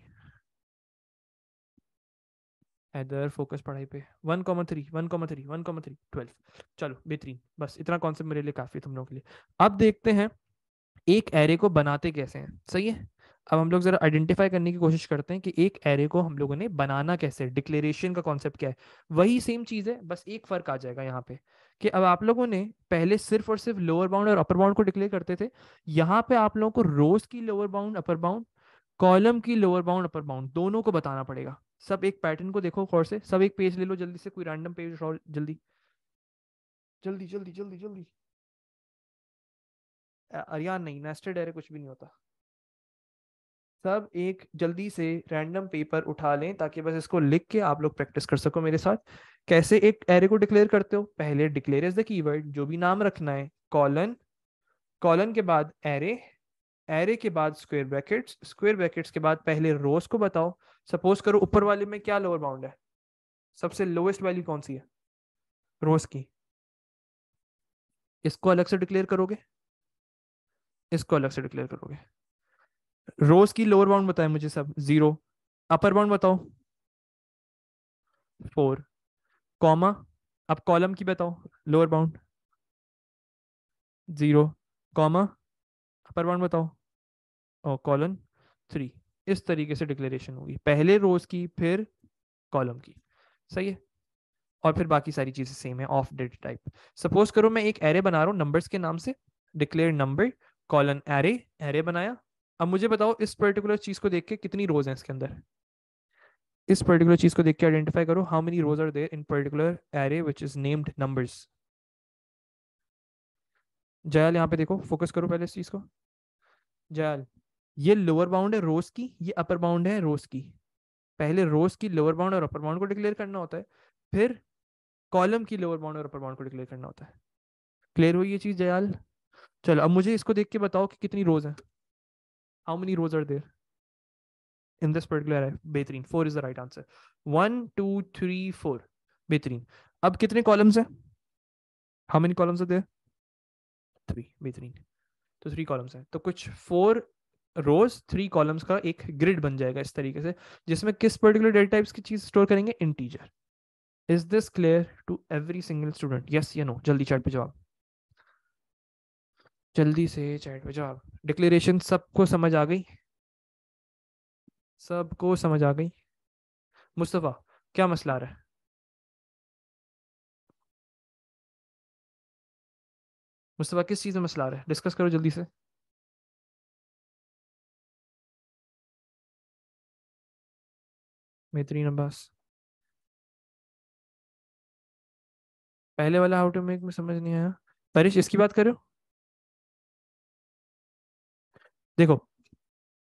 A: इधर फोकस पढ़ाई पे, 1, 3, 1, 3, 1, 3, 12। चलो बेहतरीन, बस इतना कॉन्सेप्ट मेरे लिए काफी है तुम लोगों के लिए। अब देखते हैं एक एरे को बनाते कैसे हैं। सही है। अब हम लोग जरा आइडेंटिफाई करने की कोशिश करते हैं कि एक एरे को हम लोगों ने बनाना कैसे है, डिक्लेरेशन का कॉन्सेप्ट क्या है। वही सेम चीज है, बस एक फर्क आ जाएगा यहाँ पे कि अब आप लोगों ने पहले सिर्फ और सिर्फ लोअर बाउंड और अपर बाउंड को डिक्लेयर करते थे। यहाँ पे आप लोगों को रोज की lower bound upper bound, column की लोअर बाउंड अपर बाउंड दोनों को बताना पड़ेगा। सब एक पैटर्न को देखो गौर से, सब एक पेज ले लो जल्दी से, कोई रैंडम पेज उठाओ जल्दी, जल्दी जल्दी जल्दी जल्दी। अरियान नहीं, नेस्टेड एरे कुछ भी नहीं होता। सब एक जल्दी से रैंडम पेपर उठा लें ताकि बस इसको लिख के आप लोग प्रैक्टिस कर सको मेरे साथ। कैसे एक एरे को डिक्लेयर करते हो? पहले डिक्लेयर इज द कीवर्ड, जो भी नाम रखना है, कॉलन, कॉलन के बाद एरे, एरे के बाद स्क्वायर ब्रैकेट्स, स्क्वायर ब्रैकेट्स के बाद पहले रोज को बताओ। सपोज करो ऊपर वाले में क्या लोअर बाउंड है, सबसे लोएस्ट वैल्यू कौन सी है? रोज की। इसको अलग से डिक्लेयर करोगे, इसको अलग से डिक्लेयर करोगे। रोज की लोअर बाउंड बताए मुझे सब, 0। अपर बाउंड बताओ, 4, कॉमा। अब कॉलम की बताओ, lower bound 0, comma, upper bound बताओ, और कॉलन 3। इस तरीके से डिक्लेरेशन होगी, पहले रोज की फिर कॉलम की। सही है। और फिर बाकी सारी चीजें सेम है, ऑफ डेट टाइप। सपोज करो मैं एक एरे बना रहा हूँ नंबर्स के नाम से, declare number, colon array, array बनाया। अब मुझे बताओ इस पर्टिकुलर चीज को देख के कितनी रोज हैं इसके अंदर। इस पर्टिकुलर चीज को देख के आइडेंटिफाई करो how many rows are there in particular array which is named numbers. Jayal यहाँ पे देखो, फोकस करो पहले इस चीज को। जयाल, ये लोअर बाउंड है रोज की, ये अपर बाउंड है रोज की। पहले रोज की लोअर बाउंड और अपर बाउंड को डिक्लेयर करना होता है, फिर कॉलम की लोअर बाउंड और अपर बाउंड को डिक्लेयर करना होता है। क्लियर हुई ये चीज जयाल? चलो अब मुझे इसको देख के बताओ कि कितनी रोज है, how many rows are there in this particular है। बेहतरीन, 4 इज द राइट आंसर। 1, 2, 3, 4। बेहतरीन। अब कितने कॉलम्स हैं, how many columns are there? 3। बेहतरीन। तो 3 कॉलम्स हैं, तो कुछ 4 रोज 3 कॉलम्स का एक ग्रिड बन जाएगा इस तरीके से, जिसमें किस पर्टिकुलर डेटा टाइप्स की चीज स्टोर करेंगे? Integer. Is this clear to every single student? Yes or no? जल्दी चैट पे जवाब, जल्दी से चैट पे जवाब। डिक्लेरेशन सबको समझ आ गई? सबको समझ आ गई? मुस्तफ़ा, क्या मसला आ रहा है? मुस्तफ़ा किस चीज़ में मसला आ रहा है, डिस्कस करो जल्दी से। बेहतरीन अब्बास। पहले वाला हाउ टू मेक में समझ नहीं आया। परिश, इसकी बात करो। देखो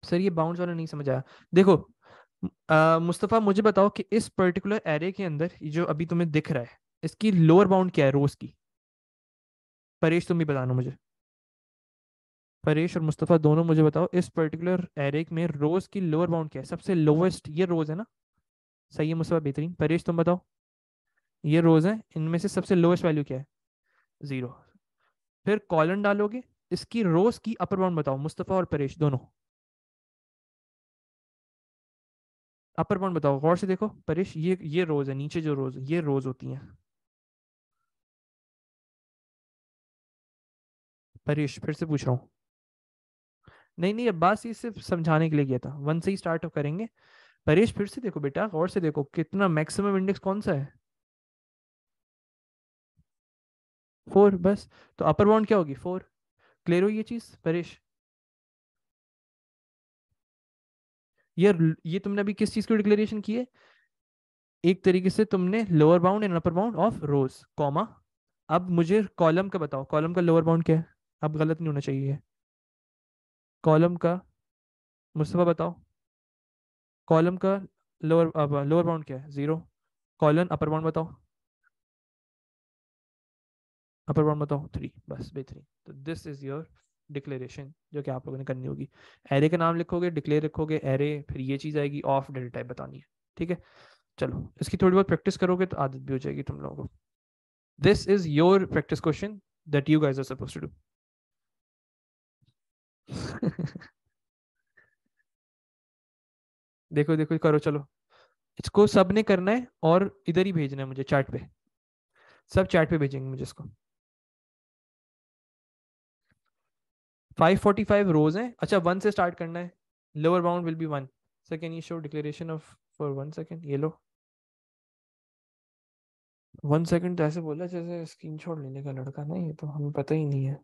A: सर, ये बाउंड्स वाला नहीं समझ आया। देखो मुस्तफ़ा, मुझे बताओ कि इस पर्टिकुलर एरे के अंदर ये जो अभी तुम्हें दिख रहा है, इसकी लोअर बाउंड क्या है रोज की? परेश तुम भी बताना मुझे, परेश और मुस्तफ़ा दोनों मुझे बताओ इस पर्टिकुलर एरे में रोज की लोअर बाउंड क्या है, सबसे लोवेस्ट ये रोज है ना? सही है मुस्तफ़ा, बेहतरीन। परेश तुम बताओ, ये रोज है, इनमें से सबसे लोएस्ट वैल्यू क्या है? 0। फिर कॉलन डालोगे, इसकी रोज की अपर बाउंड बताओ मुस्तफ़ा और परेश दोनों। अपर बाउंड बताओ, गौर से देखो परेश, ये रोज है, नीचे जो रोज ये रोज होती हैं। परेश फिर से पूछ रहा हूँ। नहीं नहीं, अब बात ये सिर्फ समझाने के लिए किया था, 1 से ही स्टार्ट करेंगे। परेश फिर से देखो बेटा, गौर से देखो कितना मैक्सिमम इंडेक्स कौन सा है? 4 बस। तो अपर बाउंड क्या होगी? 4। क्लियर हुई ये चीज परेश?
B: ये तुमने अभी किस चीज की डिक्लेरेशन की है? एक तरीके से तुमने lower bound and upper bound of rose, comma. अब मुझे कॉलम का बताओ, कॉलम का लोअर बाउंड क्या है? अब गलत नहीं होना चाहिए। कॉलम का, मुस्तफा बताओ, कॉलम का लोअर बाउंड क्या है? 0। कॉलन अपर बाउंड बताओ, अपर बाउंड बताओ 3। बस बेहतरीन। तो दिस इज योर डिक्लेरेशन जो कि आप लोगों ने करनी होगी। एरे का नाम लिखोगे, डिक्लेयर लिखोगे एरे, फिर ये चीज़ आएगी ऑफ डेटा टाइप बतानी है। ठीक है, चलो इसकी थोड़ी बहुत प्रैक्टिस करोगे तो आदत भी हो जाएगी तुम लोगों को। This is your practice question that you guys are suppose to do. देखो देखो करो, चलो इसको सब ने करना है और इधर ही भेजना है मुझे चैट पे। सब चैट पे भेजेंगे मुझे इसको। 545 रोज हैं। अच्छा 1 से स्टार्ट करना है। Lower bound will be 1। Sir can you show declaration of for 1 second? ये लो 1 सेकेंड। तो ऐसे बोला जैसे स्क्रीनशॉट लेने का लड़का नहीं, ये तो हमें पता ही नहीं है।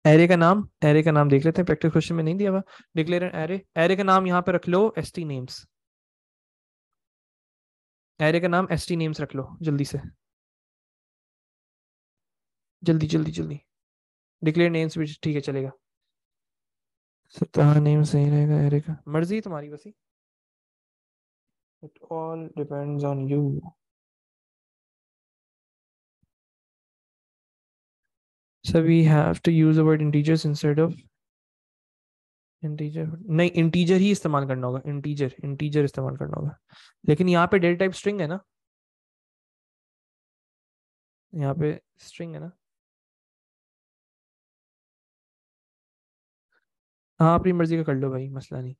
B: एरे का नाम देख लेते हैं, प्रैक्टिस क्वेश्चन में नहीं दिया हुआ। डिक्लेयर एन एरे, एरे का नाम यहाँ पे रख लो एसटी नेम्स। एरे का नाम एसटी नेम्स रख लो जल्दी से, जल्दी जल्दी जल्दी। डिक्लेयर नेम्स भी ठीक है चलेगा। सप्ताह नेम सही रहेगा एरे का, मर्जी तुम्हारी बसी। It all depends on you. So we have to use the word integers instead of integer. नहीं, इंटीजर ही इस्तेमाल करना होगा, इंटीजर इंटीजर इस्तेमाल करना होगा। लेकिन यहाँ पे डेटा टाइप स्ट्रिंग है ना, यहाँ पे स्ट्रिंग है ना। हाँ अपनी मर्जी का कर लो भाई, मसला नहीं।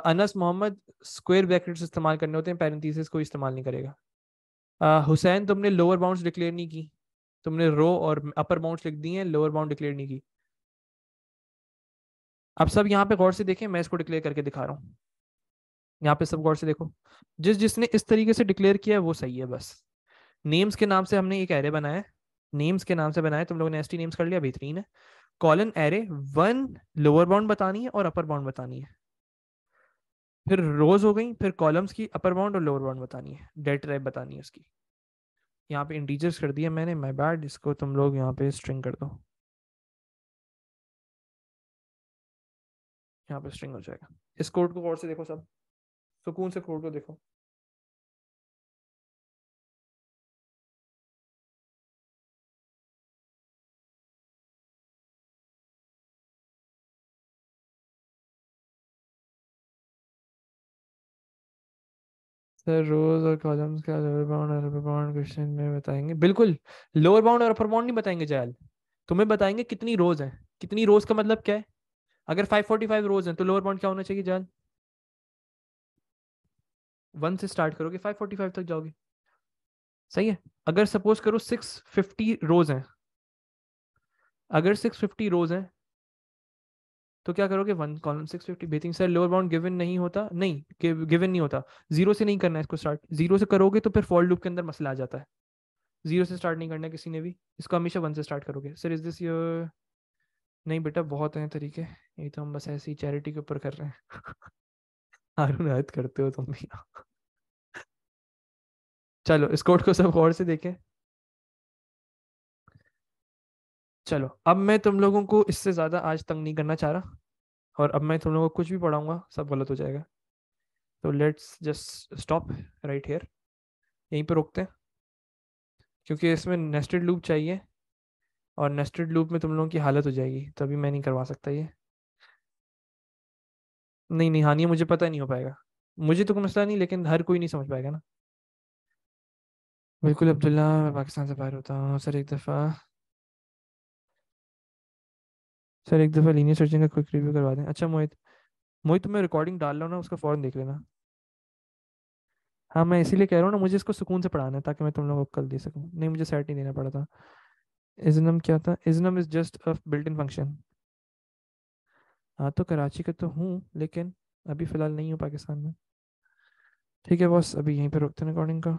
B: अनस मोहम्मद, स्क्वायर ब्रैकेट्स इस्तेमाल करने होते हैं, पैरेंथेसिस कोई इस्तेमाल नहीं करेगा। हुसैन तुमने लोअर बाउंड्स डिक्लेयर नहीं की, तुमने रो और अपर बाउंड्स लिख दी हैं, लोअर बाउंड डिक्लेयर नहीं की। अब सब यहाँ पे गौर से देखें, मैं इसको डिक्लेयर करके दिखा रहा हूँ। यहाँ पे सब गौर से देखो, जिस जिसने इस तरीके से डिक्लेयर किया है वो सही है बस। नेम्स के नाम से हमने एक एरे बनाया है, नेम्स के नाम से बनाया, तुम लोगों ने एसटी नेम्स कर लिया, बेहतरीन है। कॉलन एरे, 1 लोअर बाउंड बतानी है और अपर बाउंड बतानी है। फिर रोज हो गई, फिर कॉलम्स की अपर बाउंड और लोअर बाउंड बतानी है, डेटा टाइप बतानी है उसकी। यहाँ पे इंटीजर्स कर दिया मैंने, माय बैड, इसको तुम लोग यहाँ पे स्ट्रिंग कर दो, यहाँ पे स्ट्रिंग हो जाएगा। इस कोड को गौर से देखो सब, सुकून से कोड को देखो। सर रोज और कॉलम्स का लोअर बाउंड और अपर बाउंड क्वेश्चन में बताएंगे, बिल्कुल। लोअर बाउंड और अपर बाउंड नहीं बताएंगे जैल, तुम्हें बताएंगे कितनी रोज है। कितनी रोज का मतलब क्या है? अगर 545 रोज हैं तो लोअर बाउंड क्या होना चाहिए जैल? 1 से स्टार्ट करोगे 545 तक जाओगे, सही है। अगर सपोज करो 650 रोज हैं, अगर 650 रोज हैं तो क्या करोगे? 1 कॉलम 650। बेटिंग सर लोअर बाउंड गिवन नहीं होता, नहीं गिवन नहीं होता। जीरो से नहीं करना है इसको स्टार्ट, जीरो से करोगे तो फिर फॉर लूप के अंदर मसला आ जाता है। जीरो से स्टार्ट नहीं करना है किसी ने भी, इसको हमेशा 1 से स्टार्ट करोगे। सर इज दिस योर, नहीं बेटा बहुत हैं तरीके, ये तो हम बस ऐसे ही चैरिटी के ऊपर कर रहे हैं। हारून हद करते हो तुम भी। चलो इस कोड को सब गौर से देखें। चलो अब मैं तुम लोगों को इससे ज़्यादा आज तंग नहीं करना चाह रहा, और अब मैं तुम लोगों को कुछ भी पढ़ाऊंगा सब गलत हो जाएगा। तो let's just stop right here, यहीं पे रोकते हैं, क्योंकि इसमें नेस्टेड लूप चाहिए, और नेस्टेड लूप में तुम लोगों की हालत हो जाएगी, तभी मैं नहीं करवा सकता ये। नहीं नहीं हानिया, मुझे पता नहीं हो पाएगा। मुझे तो कोई मसला नहीं, लेकिन हर कोई नहीं समझ पाएगा ना। बिल्कुल अब्दुल्ला, मैं पाकिस्तान से बाहर होता हूँ सर। एक दफ़ा लीनियर सर्चिंग का क्विक रिव्यू करवा दें। अच्छा मोहित, मोहित तुम्हें रिकॉर्डिंग डाल रहा हूँ ना, उसका फ़ौरन देख लेना। हाँ मैं इसीलिए कह रहा हूँ ना, मुझे इसको सुकून से पढ़ाना है ताकि मैं तुम लोगों को कल दे सकूँ, नहीं मुझे सेट नहीं देना पड़ा था। इजनम क्या था? Isnum is just a built in function. हाँ तो कराची का तो हूँ, लेकिन अभी फ़िलहाल नहीं हूँ पाकिस्तान में। ठीक है बॉस, अभी यहीं पे रोकते हैं रिकॉर्डिंग का।